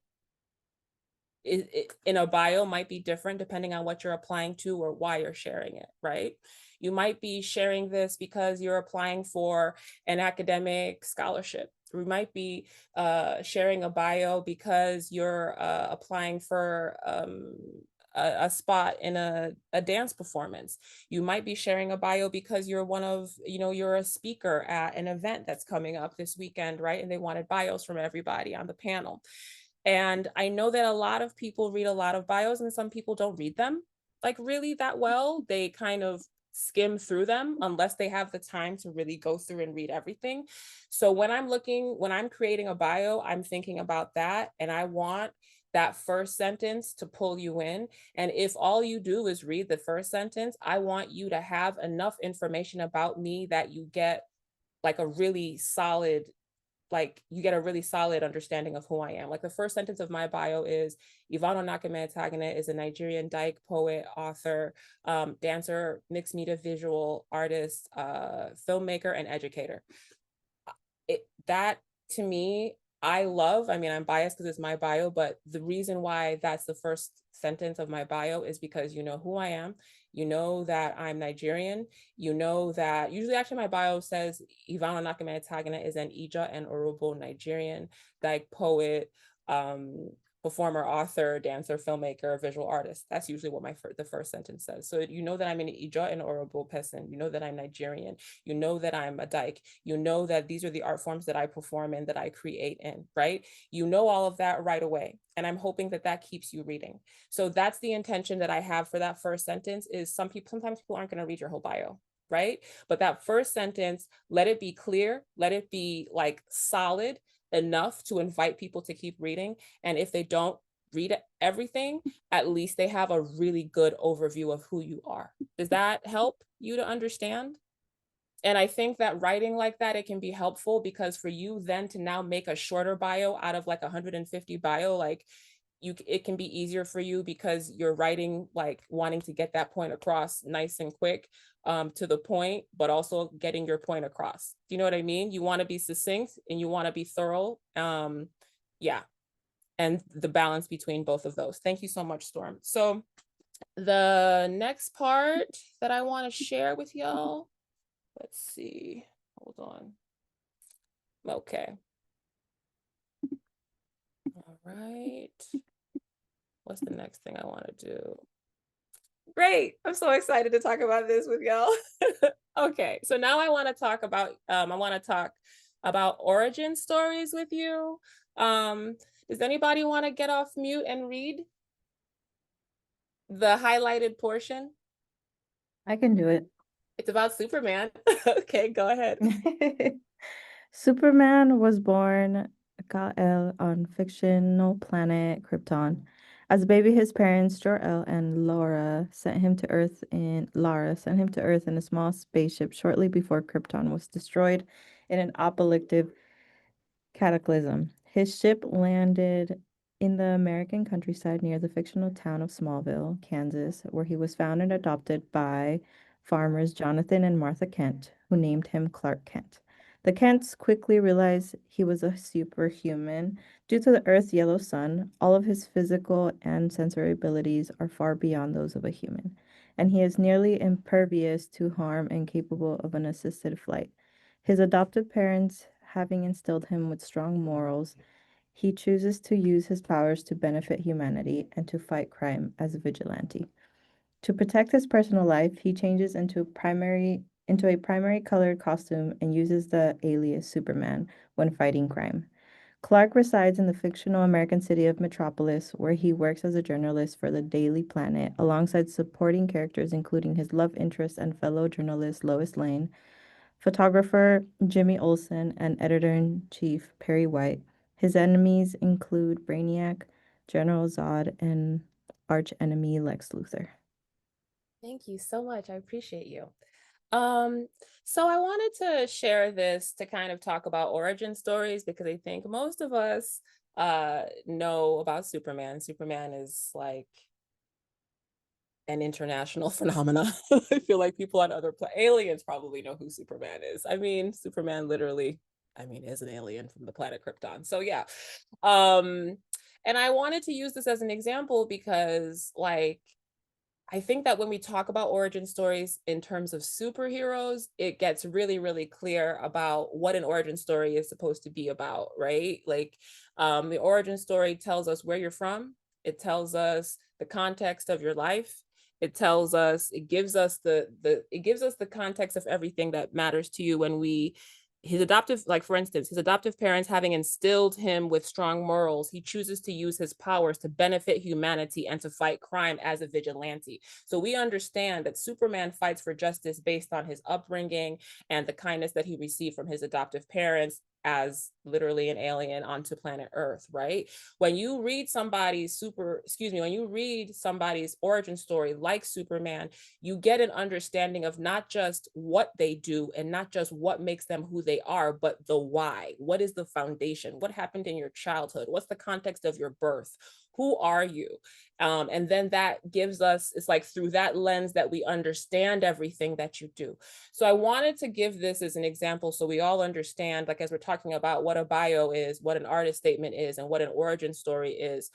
in a bio might be different depending on what you're applying to or why you're sharing it, right? You might be sharing this because you're applying for an academic scholarship. We might be sharing a bio because you're applying for a spot in a dance performance. You might be sharing a bio because you're you're a speaker at an event that's coming up this weekend, right? And they wanted bios from everybody on the panel. And I know that a lot of people read a lot of bios, and some people don't read them like really that well. They kind of skim through them unless they have the time to really go through and read everything. So when I'm creating a bio, I'm thinking about that, and I want that first sentence to pull you in. And if all you do is read the first sentence, I want you to have enough information about me that you get like a really solid understanding of who I am. Like, the first sentence of my bio is Ivano Nakametagne is a Nigerian dyke, poet, author, dancer, mixed media visual artist, filmmaker, and educator. That to me, I'm biased because it's my bio, but the reason why that's the first sentence of my bio is because you know who I am. You know that I'm Nigerian. You know that usually, actually, my bio says Ivano Nakametagne is an Ija and Orubo Nigerian dyke, poet, performer, author, dancer, filmmaker, visual artist. That's usually what the first sentence says. So you know that I'm an Ija and Orubo person. You know that I'm Nigerian. You know that I'm a dyke. You know that these are the art forms that I perform in, that I create in, right? You know all of that right away. And I'm hoping that that keeps you reading. So that's the intention that I have for that first sentence. Is sometimes people aren't going to read your whole bio, right? But that first sentence, let it be clear, let it be like solid enough to invite people to keep reading. And if they don't read everything, at least they have a really good overview of who you are. Does that help you to understand? And I think that writing like that, it can be helpful, because for you then to now make a shorter bio out of like 150 bio, like it can be easier for you because you're writing like wanting to get that point across nice and quick, to the point, but also getting your point across. Do you know what I mean? You want to be succinct and you want to be thorough. Yeah. And the balance between both of those. Thank you so much, Storm. So the next part that I want to share with y'all, let's see, hold on. Okay. All right. What's the next thing I want to do? Great. I'm so excited to talk about this with y'all. Okay. So now I want to talk about origin stories with you. Does anybody want to get off mute and read the highlighted portion? I can do it. It's about Superman. Okay, go ahead. Superman was born Kal-El on fictional planet Krypton. As a baby, his parents, Jor-El and Lara sent him to Earth in a small spaceship shortly before Krypton was destroyed in an apocalyptic cataclysm. His ship landed in the American countryside near the fictional town of Smallville, Kansas, where he was found and adopted by farmers Jonathan and Martha Kent, who named him Clark Kent. The Kents quickly realized he was a superhuman. Due to the Earth's yellow sun, all of his physical and sensory abilities are far beyond those of a human, and he is nearly impervious to harm and capable of an assisted flight. His adoptive parents having instilled him with strong morals, he chooses to use his powers to benefit humanity and to fight crime as a vigilante. To protect his personal life, he changes into a primary colored costume and uses the alias Superman when fighting crime. Clark resides in the fictional American city of Metropolis, where he works as a journalist for the Daily Planet, alongside supporting characters including his love interest and fellow journalist Lois Lane, photographer Jimmy Olsen, and editor-in-chief Perry White. His enemies include Brainiac, General Zod, and arch-enemy Lex Luthor. Thank you so much. I appreciate you. So I wanted to share this to kind of talk about origin stories because I think most of us know about Superman. Superman is like an international phenomenon. I feel like people on other aliens probably know who Superman is. I mean, Superman literally, is an alien from the planet Krypton. So yeah. And I wanted to use this as an example because like I think that when we talk about origin stories in terms of superheroes, it gets really, really clear about what an origin story is supposed to be about, right? Like the origin story tells us where you're from. It tells us the context of your life. It tells us, it gives us it gives us the context of everything that matters to you when his adoptive, like for instance, his adoptive parents having instilled him with strong morals, he chooses to use his powers to benefit humanity and to fight crime as a vigilante. So we understand that Superman fights for justice based on his upbringing and the kindness that he received from his adoptive parents as literally an alien onto planet Earth, right? When you read when you read somebody's origin story like Superman, you get an understanding of not just what they do and not just what makes them who they are, but the why. What is the foundation? What happened in your childhood? What's the context of your birth? Who are you? And then that gives us, it's like through that lens that we understand everything that you do. So I wanted to give this as an example so we all understand, like as we're talking about what a bio is, what an artist statement is, and what an origin story is.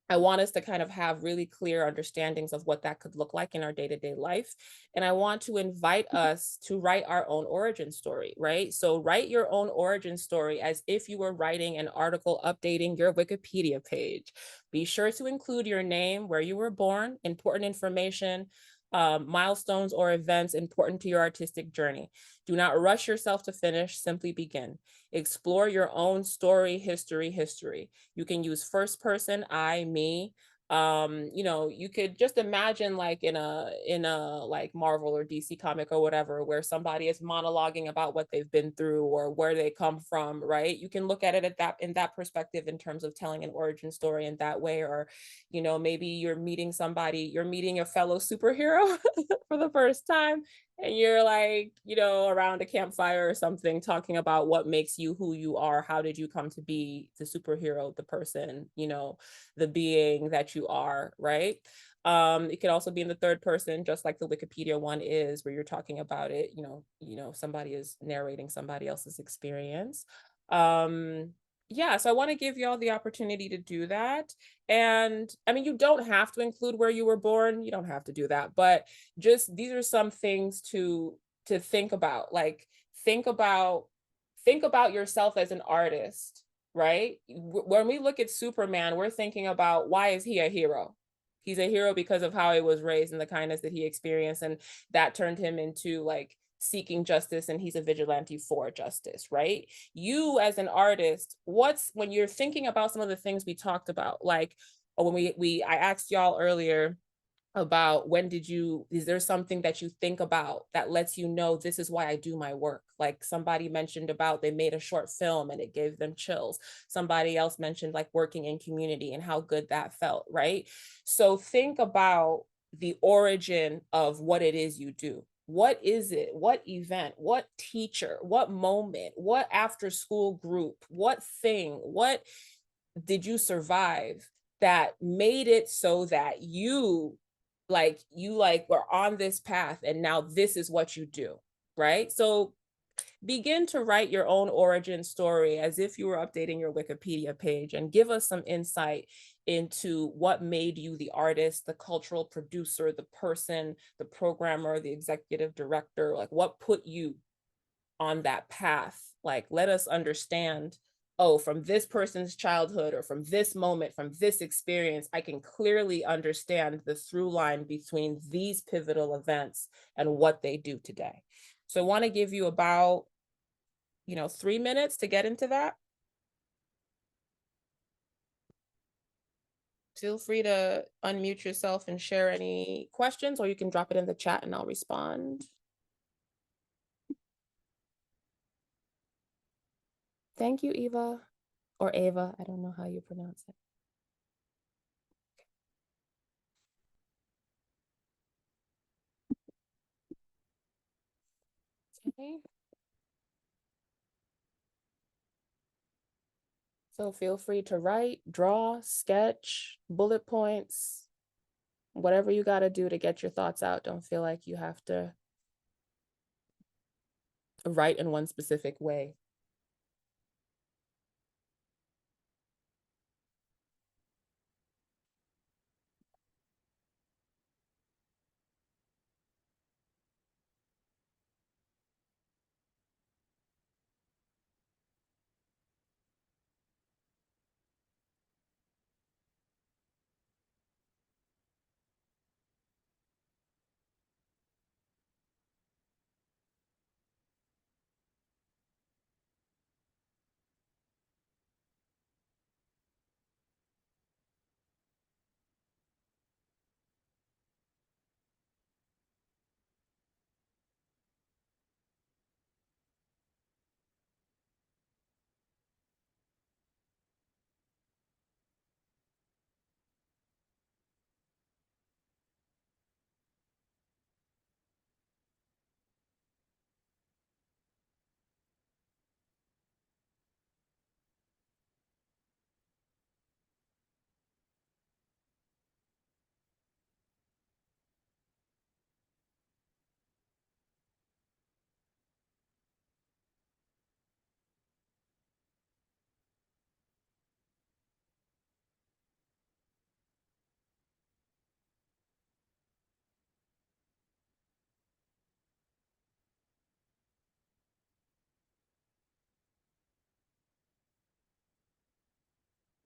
I want us to kind of have really clear understandings of what that could look like in our day-to-day life. And I want to invite us to write our own origin story, right? So write your own origin story as if you were writing an article updating your Wikipedia page. Be sure to include your name, where you were born, important information, milestones or events important to your artistic journey. Do not rush yourself to finish, simply begin. Explore your own story, history. You can use first person, I, me. You could just imagine like in a like Marvel or DC comic or whatever, where somebody is monologuing about what they've been through or where they come from, right? You can look at it in that perspective in terms of telling an origin story in that way. Or, maybe you're meeting a fellow superhero for the first time, and you're like, around a campfire or something, talking about what makes you who you are. How did you come to be the superhero, the person, the being that you are, right? It could also be in the third person, just like the Wikipedia one is, where you're talking about it, somebody is narrating somebody else's experience. Yeah, so I want to give y'all the opportunity to do that. And you don't have to include where you were born. You don't have to do that, but just these are some things to think about. Like think about yourself as an artist, right? When we look at Superman, we're thinking about, why is he a hero? He's a hero because of how he was raised and the kindness that he experienced, and that turned him into like seeking justice, and he's a vigilante for justice, right? You as an artist, when you're thinking about some of the things we talked about, like when I asked y'all earlier, about is there something that you think about that lets you know this is why I do my work? Like somebody mentioned about they made a short film and it gave them chills. Somebody else mentioned like working in community and how good that felt, right? So think about the origin of what it is you do. What is it? What event? What teacher? What moment? What after school group? What thing? What did you survive that made it so that you were on this path and now this is what you do, right? So begin to write your own origin story as if you were updating your Wikipedia page, and give us some insight into what made you the artist, the cultural producer, the person, the programmer, the executive director, like what put you on that path. Like, let us understand, oh, from this person's childhood or from this moment, from this experience, I can clearly understand the through line between these pivotal events and what they do today. So I want to give you about 3 minutes to get into that. Feel free to unmute yourself and share any questions, or you can drop it in the chat and I'll respond. Thank you, Eva, or Ava. I don't know how you pronounce it. Okay. So feel free to write, draw, sketch, bullet points, whatever you got to do to get your thoughts out. Don't feel like you have to write in one specific way.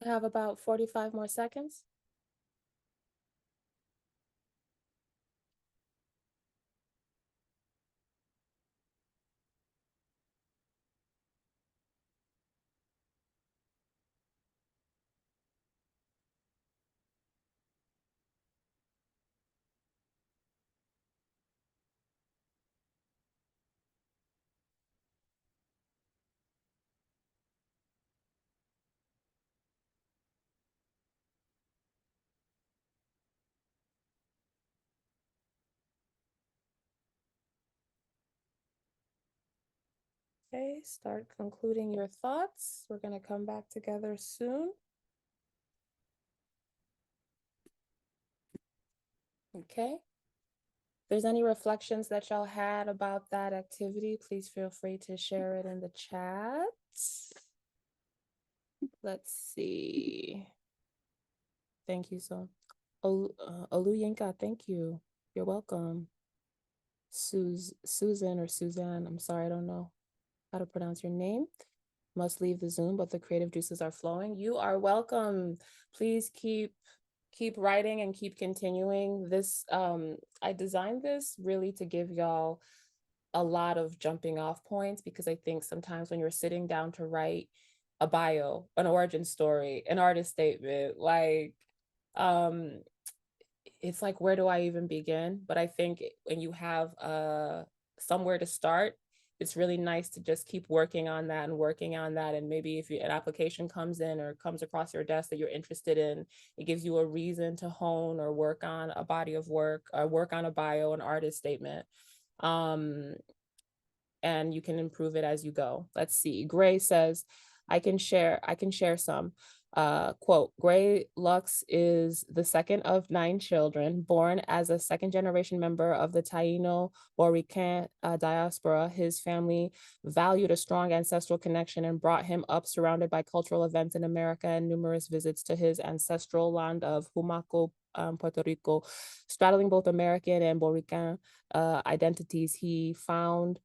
I have about 45 more seconds. Okay, start concluding your thoughts. We're going to come back together soon. Okay. If there's any reflections that y'all had about that activity, please feel free to share it in the chat. Let's see. Thank you so. Oluyinka, thank you. You're welcome. Susan or Suzanne, I'm sorry, I don't know how to pronounce your name. Must leave the Zoom, but the creative juices are flowing. You are welcome. Please keep writing and keep continuing. This I designed this really to give y'all a lot of jumping off points, because I think sometimes when you're sitting down to write a bio, an origin story, an artist statement, like it's like, where do I even begin? But I think when you have somewhere to start, it's really nice to just keep working on that and working on that. And maybe if an application comes in or comes across your desk that you're interested in, it gives you a reason to hone or work on a body of work or work on a bio, an artist statement. And you can improve it as you go. Let's see. Gray says, I can share some. Quote, Gray Lux is the second of 9 children, born as a second generation member of the Taino Borican diaspora. His family valued a strong ancestral connection and brought him up surrounded by cultural events in America and numerous visits to his ancestral land of Humaco, Puerto Rico. Straddling both American and Borican identities, he found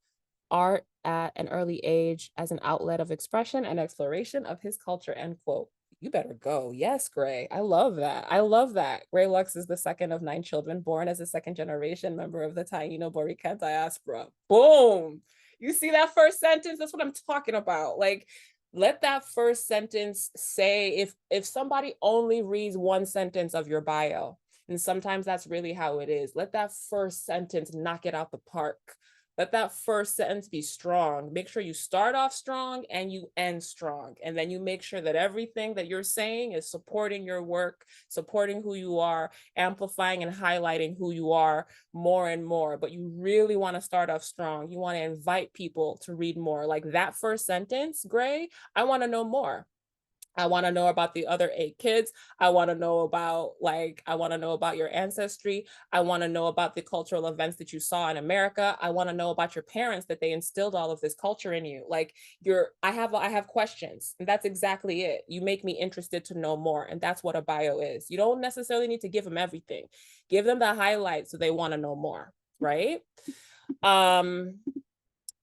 art at an early age as an outlet of expression and exploration of his culture, end quote. You better go. Yes, Gray. I love that. I love that. Gray Lux is the second of 9 children, born as a second generation member of the Taino Borican diaspora. Boom. You see that first sentence? That's what I'm talking about. Like, let that first sentence say, if somebody only reads one sentence of your bio, and sometimes that's really how it is, let that first sentence knock it out the park. Let that first sentence be strong. Make sure you start off strong and you end strong. And then you make sure that everything that you're saying is supporting your work, supporting who you are, amplifying and highlighting who you are more and more. But you really want to start off strong. You want to invite people to read more. Like that first sentence, Gray, I want to know more. I want to know about the other 8 kids. I want to know about your ancestry. I want to know about the cultural events that you saw in America. I want to know about your parents, that they instilled all of this culture in you. Like I have questions, and that's exactly it. You make me interested to know more, and that's what a bio is. You don't necessarily need to give them everything. Give them the highlights so they want to know more, right?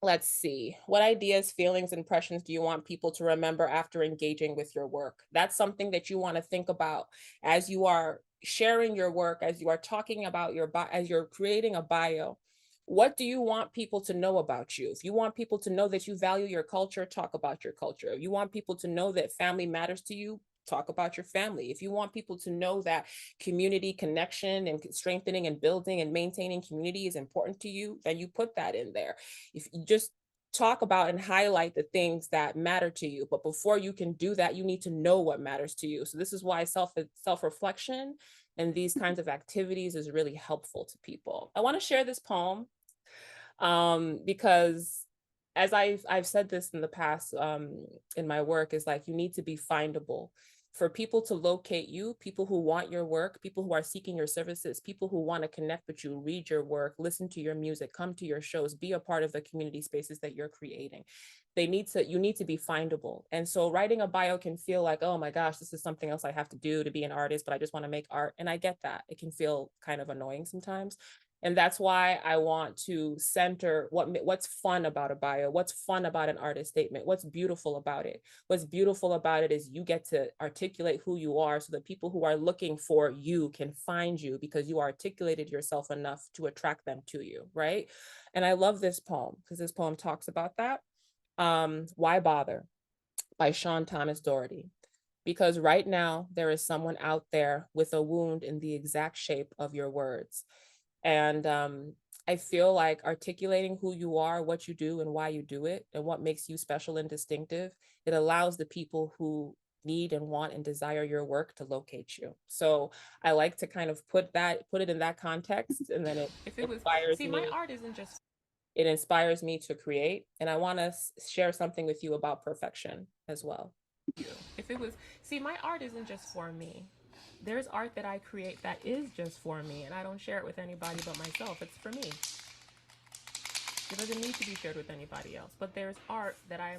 Let's see. What ideas, feelings, impressions do you want people to remember after engaging with your work? That's something that you want to think about as you are sharing your work, as you are talking about as you're creating a bio. What do you want people to know about you? If you want people to know that you value your culture, talk about your culture. If you want people to know that family matters to you, talk about your family. If you want people to know that community connection and strengthening and building and maintaining community is important to you, then you put that in there. If you just talk about and highlight the things that matter to you, but before you can do that, you need to know what matters to you. So this is why self-reflection and these kinds of activities is really helpful to people. I want to share this poem because as I've said this in the past in my work, is like, you need to be findable. For people to locate you, people who want your work, people who are seeking your services, people who want to connect with you, read your work, listen to your music, come to your shows, be a part of the community spaces that you're creating. You need to be findable. And so writing a bio can feel like, oh my gosh, this is something else I have to do to be an artist, but I just want to make art. And I get that. It can feel kind of annoying sometimes. And that's why I want to center what's fun about a bio, what's fun about an artist statement, what's beautiful about it. What's beautiful about it is you get to articulate who you are so that people who are looking for you can find you because you articulated yourself enough to attract them to you, right? And I love this poem because this poem talks about that. Why Bother by Sean Thomas Doherty. Because right now there is someone out there with a wound in the exact shape of your words. And I feel like articulating who you are, what you do, and why you do it, and what makes you special and distinctive, it allows the people who need and want and desire your work to locate you. So I like to kind of put it in that context, and then it inspires me. My art isn't just, it inspires me to create, and I want to share something with you about perfection as well. My art isn't just for me. There's art that I create that is just for me, and I don't share it with anybody but myself. It's for me. It doesn't need to be shared with anybody else. But there's art that I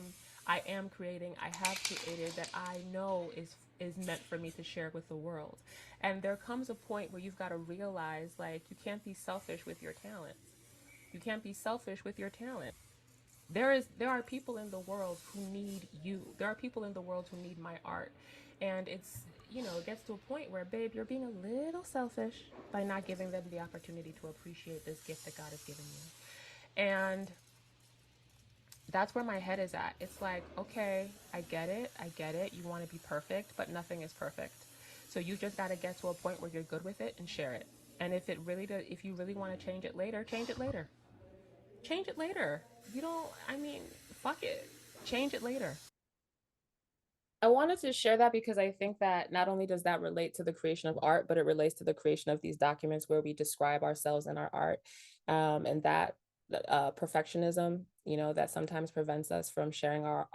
am creating, I have created, that I know is meant for me to share with the world. And there comes a point where you've got to realize, like, you can't be selfish with your talents. You can't be selfish with your talent. There are people in the world who need you. There are people in the world who need my art. And it's, it gets to a point where, babe, you're being a little selfish by not giving them the opportunity to appreciate this gift that God has given you. And that's where my head is at. It's like, okay, I get it. You want to be perfect, but nothing is perfect. So you just got to get to a point where you're good with it and share it. And if it really does, if you really want to change it later, change it later. Change it later. You don't, I mean, fuck it. Change it later. I wanted to share that because I think that not only does that relate to the creation of art, but it relates to the creation of these documents where we describe ourselves in our art. And that perfectionism, you know, that sometimes prevents us from sharing our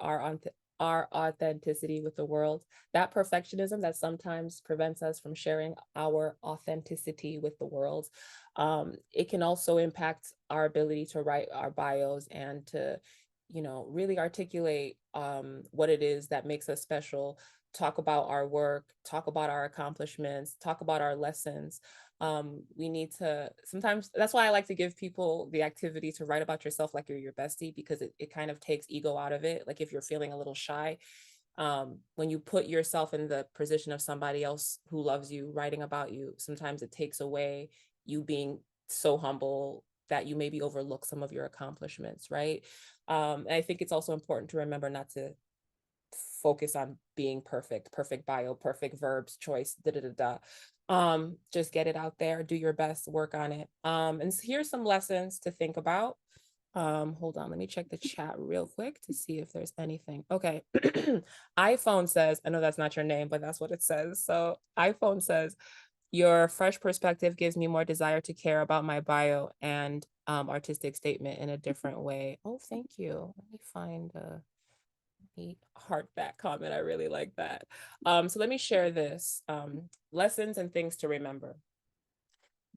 authenticity with the world. That perfectionism that sometimes prevents us from sharing our authenticity with the world. It can also impact our ability to write our bios and to, you know, really articulate what it is that makes us special, talk about our work, talk about our accomplishments, talk about our lessons. We need to, sometimes that's why I like to give people the activity to write about yourself like you're your bestie, because it kind of takes ego out of it. Like if you're feeling a little shy, when you put yourself in the position of somebody else who loves you writing about you, sometimes it takes away you being so humble that you maybe overlook some of your accomplishments, right? And I think it's also important to remember not to focus on being perfect, perfect bio, perfect verbs, choice, da da da da. Just get it out there, do your best, work on it. And here's some lessons to think about. Hold on, let me check the chat real quick to see if there's anything. Okay. iPhone says, I know that's not your name, but that's what it says. So iPhone says, your fresh perspective gives me more desire to care about my bio and artistic statement in a different way. Oh, thank you. Let me find me heart that comment. I really like that. So let me share this. Lessons and things to remember.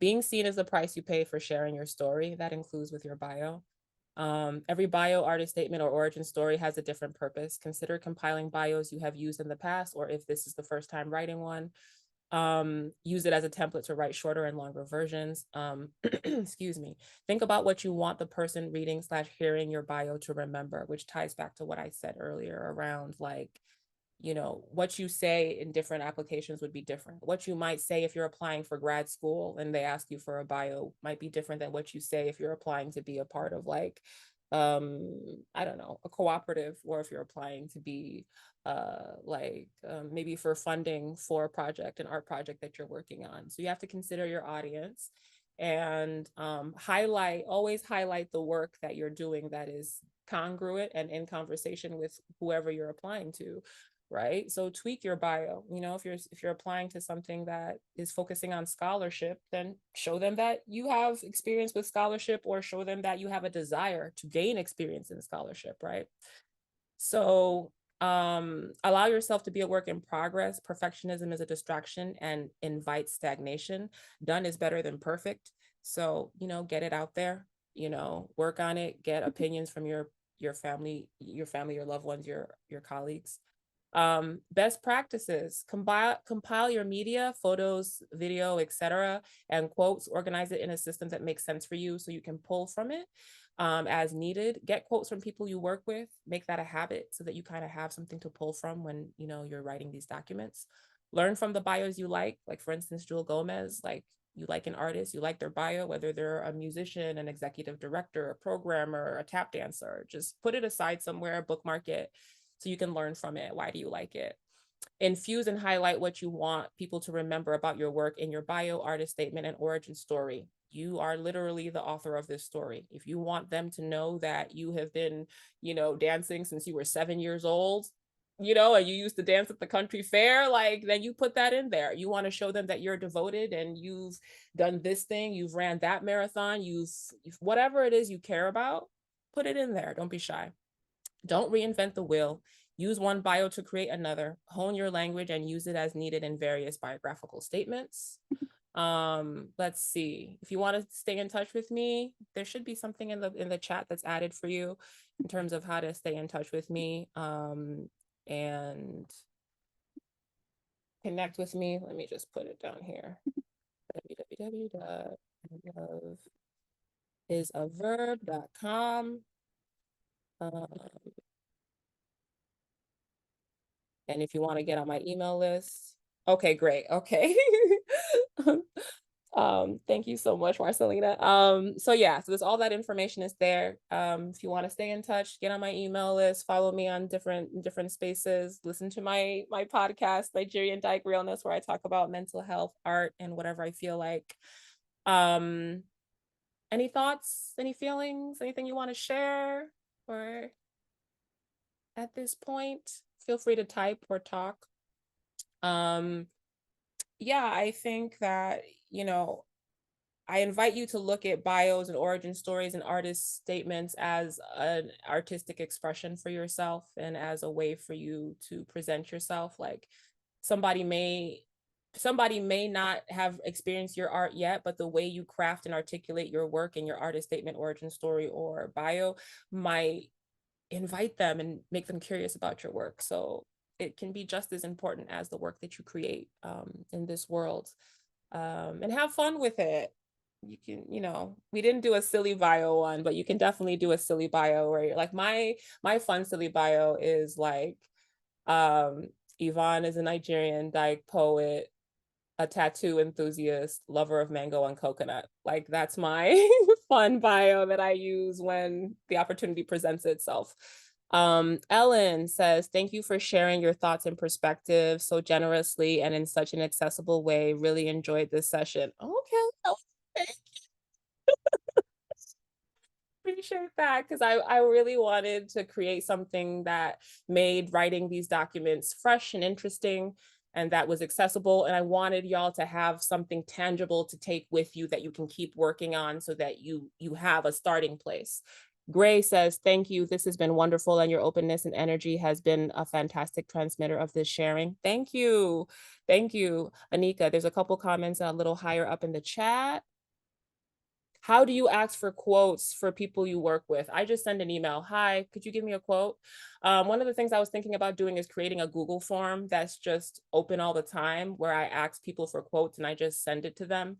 Being seen is the price you pay for sharing your story. That includes with your bio. Every bio, artist statement, or origin story has a different purpose. Consider compiling bios you have used in the past, or if this is the first time writing one, use it as a template to write shorter and longer versions. Excuse me. Think about what you want the person reading / hearing your bio to remember, which ties back to what I said earlier around like, you know, what you say in different applications would be different. What you might say if you're applying for grad school and they ask you for a bio might be different than what you say if you're applying to be a part of like, I don't know, a cooperative, or if you're applying to be maybe for funding for a project, an art project that you're working on. So you have to consider your audience and always highlight the work that you're doing that is congruent and in conversation with whoever you're applying to, right? So tweak your bio. You know, if you're applying to something that is focusing on scholarship, then show them that you have experience with scholarship, or show them that you have a desire to gain experience in scholarship, right? So allow yourself to be a work in progress. Perfectionism is a distraction and invites stagnation. Done is better than perfect. So, you know, get it out there, you know, work on it, get opinions from your family, your loved ones, your colleagues. Best practices: compile your media, photos, video, etc., and quotes. Organize it in a system that makes sense for you so you can pull from it as needed. Get quotes from people you work with. Make that a habit so that you kind of have something to pull from when, you know, you're writing these documents. Learn from the bios you like for instance, Jewel Gomez. Like, you like an artist, you like their bio, whether they're a musician, an executive director, a programmer, a tap dancer, just put it aside somewhere, bookmark it, so you can learn from it. Why do you like it? Infuse and highlight what you want people to remember about your work in your bio, artist statement, and origin story. You are literally the author of this story. If you want them to know that you have been, you know, dancing since you were 7 years old, you know, and you used to dance at the country fair, like, then you put that in there. You want to show them that you're devoted and you've done this thing, you've ran that marathon, you've whatever it is you care about, put it in there. Don't be shy. Don't reinvent the wheel. Use one bio to create another. Hone your language and use it as needed in various biographical statements. Let's see. If you want to stay in touch with me, there should be something in the chat that's added for you in terms of how to stay in touch with me and connect with me. Let me just put it down here. www.loveIsAverb.com. And if you want to get on my email list, okay, great. Okay. Thank you so much, Marcelina. So yeah, so there's all that information is there. If you want to stay in touch, get on my email list, follow me on different spaces, listen to my podcast, Nigerian Dyke Realness, where I talk about mental health, art, and whatever I feel like. Any thoughts, any feelings, anything you want to share? Or at this point, feel free to type or talk. Yeah, I think that, I invite you to look at bios and origin stories and artist statements as an artistic expression for yourself and as a way for you to present yourself. Like somebody may not have experienced your art yet, but the way you craft and articulate your work in your artist statement, origin story, or bio might invite them and make them curious about your work. So it can be just as important as the work that you create in this world. And have fun with it. You can, we didn't do a silly bio one, but you can definitely do a silly bio where you're like, my fun silly bio is like, Yvonne is a Nigerian dyke poet, a tattoo enthusiast, lover of mango and coconut. Like that's my fun bio that I use when the opportunity presents itself. Ellen says, thank you for sharing your thoughts and perspectives so generously and in such an accessible way. Really enjoyed this session. Okay, Ellen, thank appreciate that because I really wanted to create something that made writing these documents fresh and interesting and that was accessible. And I wanted y'all to have something tangible to take with you that you can keep working on so that you have a starting place. Gray says, thank you. This has been wonderful and your openness and energy has been a fantastic transmitter of this sharing. Thank you. Thank you. Anika, there's a couple comments a little higher up in the chat. How do you ask for quotes for people you work with? I just send an email. Hi, could you give me a quote? One of the things I was thinking about doing is creating a Google form that's just open all the time where I ask people for quotes and I just send it to them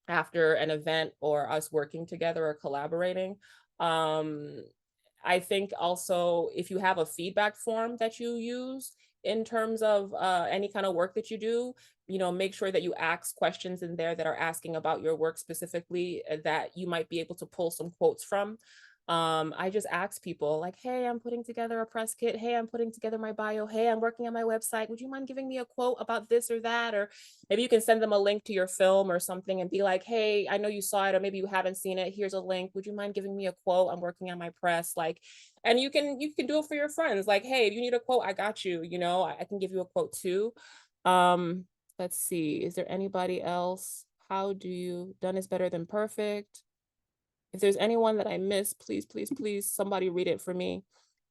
after an event or us working together or collaborating. I think also if you have a feedback form that you use in terms of any kind of work that you do, make sure that you ask questions in there that are asking about your work specifically that you might be able to pull some quotes from. I just ask people like, hey, I'm putting together a press kit. Hey, I'm putting together my bio. Hey, I'm working on my website. Would you mind giving me a quote about this or that? Or maybe you can send them a link to your film or something and be like, hey, I know you saw it, or maybe you haven't seen it. Here's a link. Would you mind giving me a quote? I'm working on my press. Like, and you can do it for your friends. Like, hey, if you need a quote, I got you. I can give you a quote too. Let's see. Is there anybody else? How do you done is better than perfect? If there's anyone that I missed, please, please, please, somebody read it for me.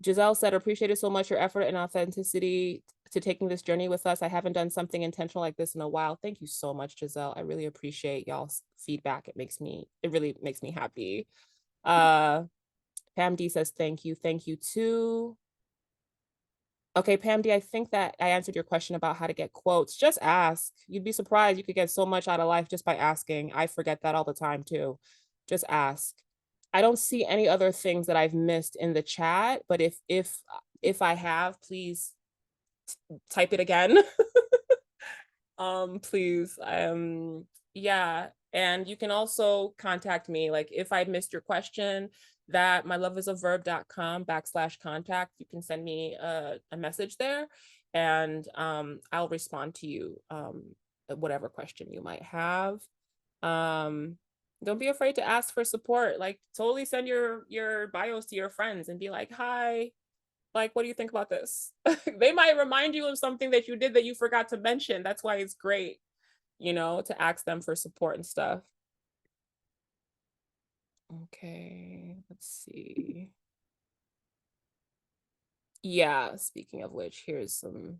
Giselle said, appreciated so much your effort and authenticity to taking this journey with us. I haven't done something intentional like this in a while. Thank you so much, Giselle. I really appreciate y'all's feedback. It really makes me happy. Pam D says, thank you. Thank you too. Okay, Pam D, I think that I answered your question about how to get quotes. Just ask. You'd be surprised. You could get so much out of life just by asking. I forget that all the time too. Just ask. I don't see any other things that I've missed in the chat, but if I have, please type it again. Please. Yeah. And you can also contact me. Like if I missed your question, that myloveisaverb.com/contact, you can send me a message there and I'll respond to you, whatever question you might have. Don't be afraid to ask for support. Like totally send your bios to your friends and be like, hi, like, what do you think about this? They might remind you of something that you did that you forgot to mention. That's why it's great, to ask them for support and stuff. Okay, let's see. Yeah, speaking of which, here's some,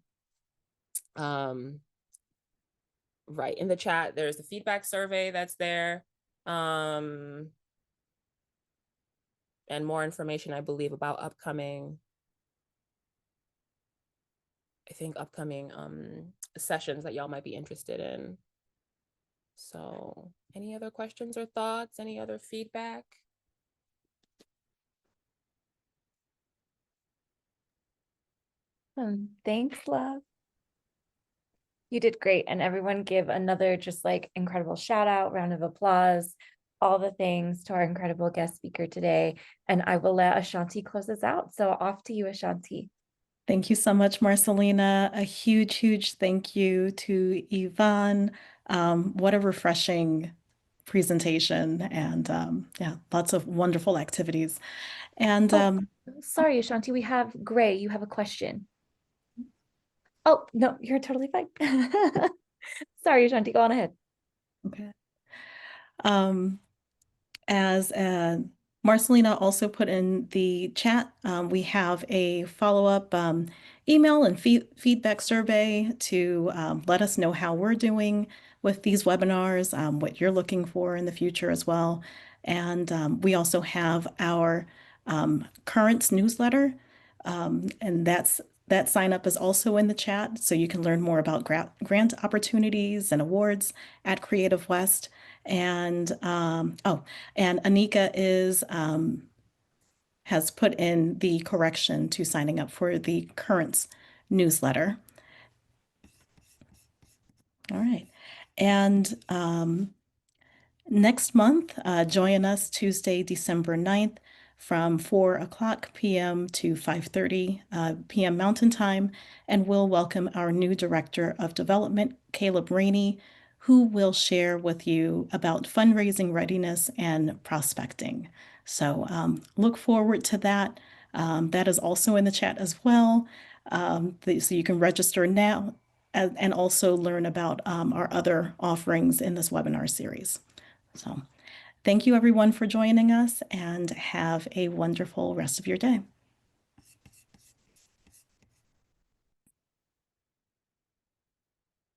right in the chat, there's the feedback survey that's there. And more information, I believe, about upcoming sessions that y'all might be interested in. So any other questions or thoughts? Any other feedback? Thanks, love. You did great. And everyone give another just like incredible shout out, round of applause, all the things to our incredible guest speaker today. And I will let Ashanti close us out. So off to you, Ashanti. Thank you so much, Marcelina. A huge, huge thank you to Yvonne, What a refreshing presentation, and yeah, lots of wonderful activities. And Oh, sorry, Ashanti, we have Gray. You have a question. Oh, no, you're totally fine. Sorry, Ashanti, go on ahead. okay. As Marcelina also put in the chat, we have a follow-up email and feedback survey to let us know how we're doing with these webinars, what you're looking for in the future as well. And we also have our currents newsletter, and that sign up is also in the chat, so you can learn more about grant opportunities and awards at Creative West. And and Anika has put in the correction to signing up for the Currents newsletter. All right. And next month, join us Tuesday, December 9th from 4 o'clock p.m. to 5:30 p.m. Mountain Time, and we'll welcome our new Director of Development, Caleb Rainey, who will share with you about fundraising readiness and prospecting. So look forward to that. That is also in the chat as well. So you can register now and also learn about our other offerings in this webinar series. So thank you everyone for joining us, and have a wonderful rest of your day.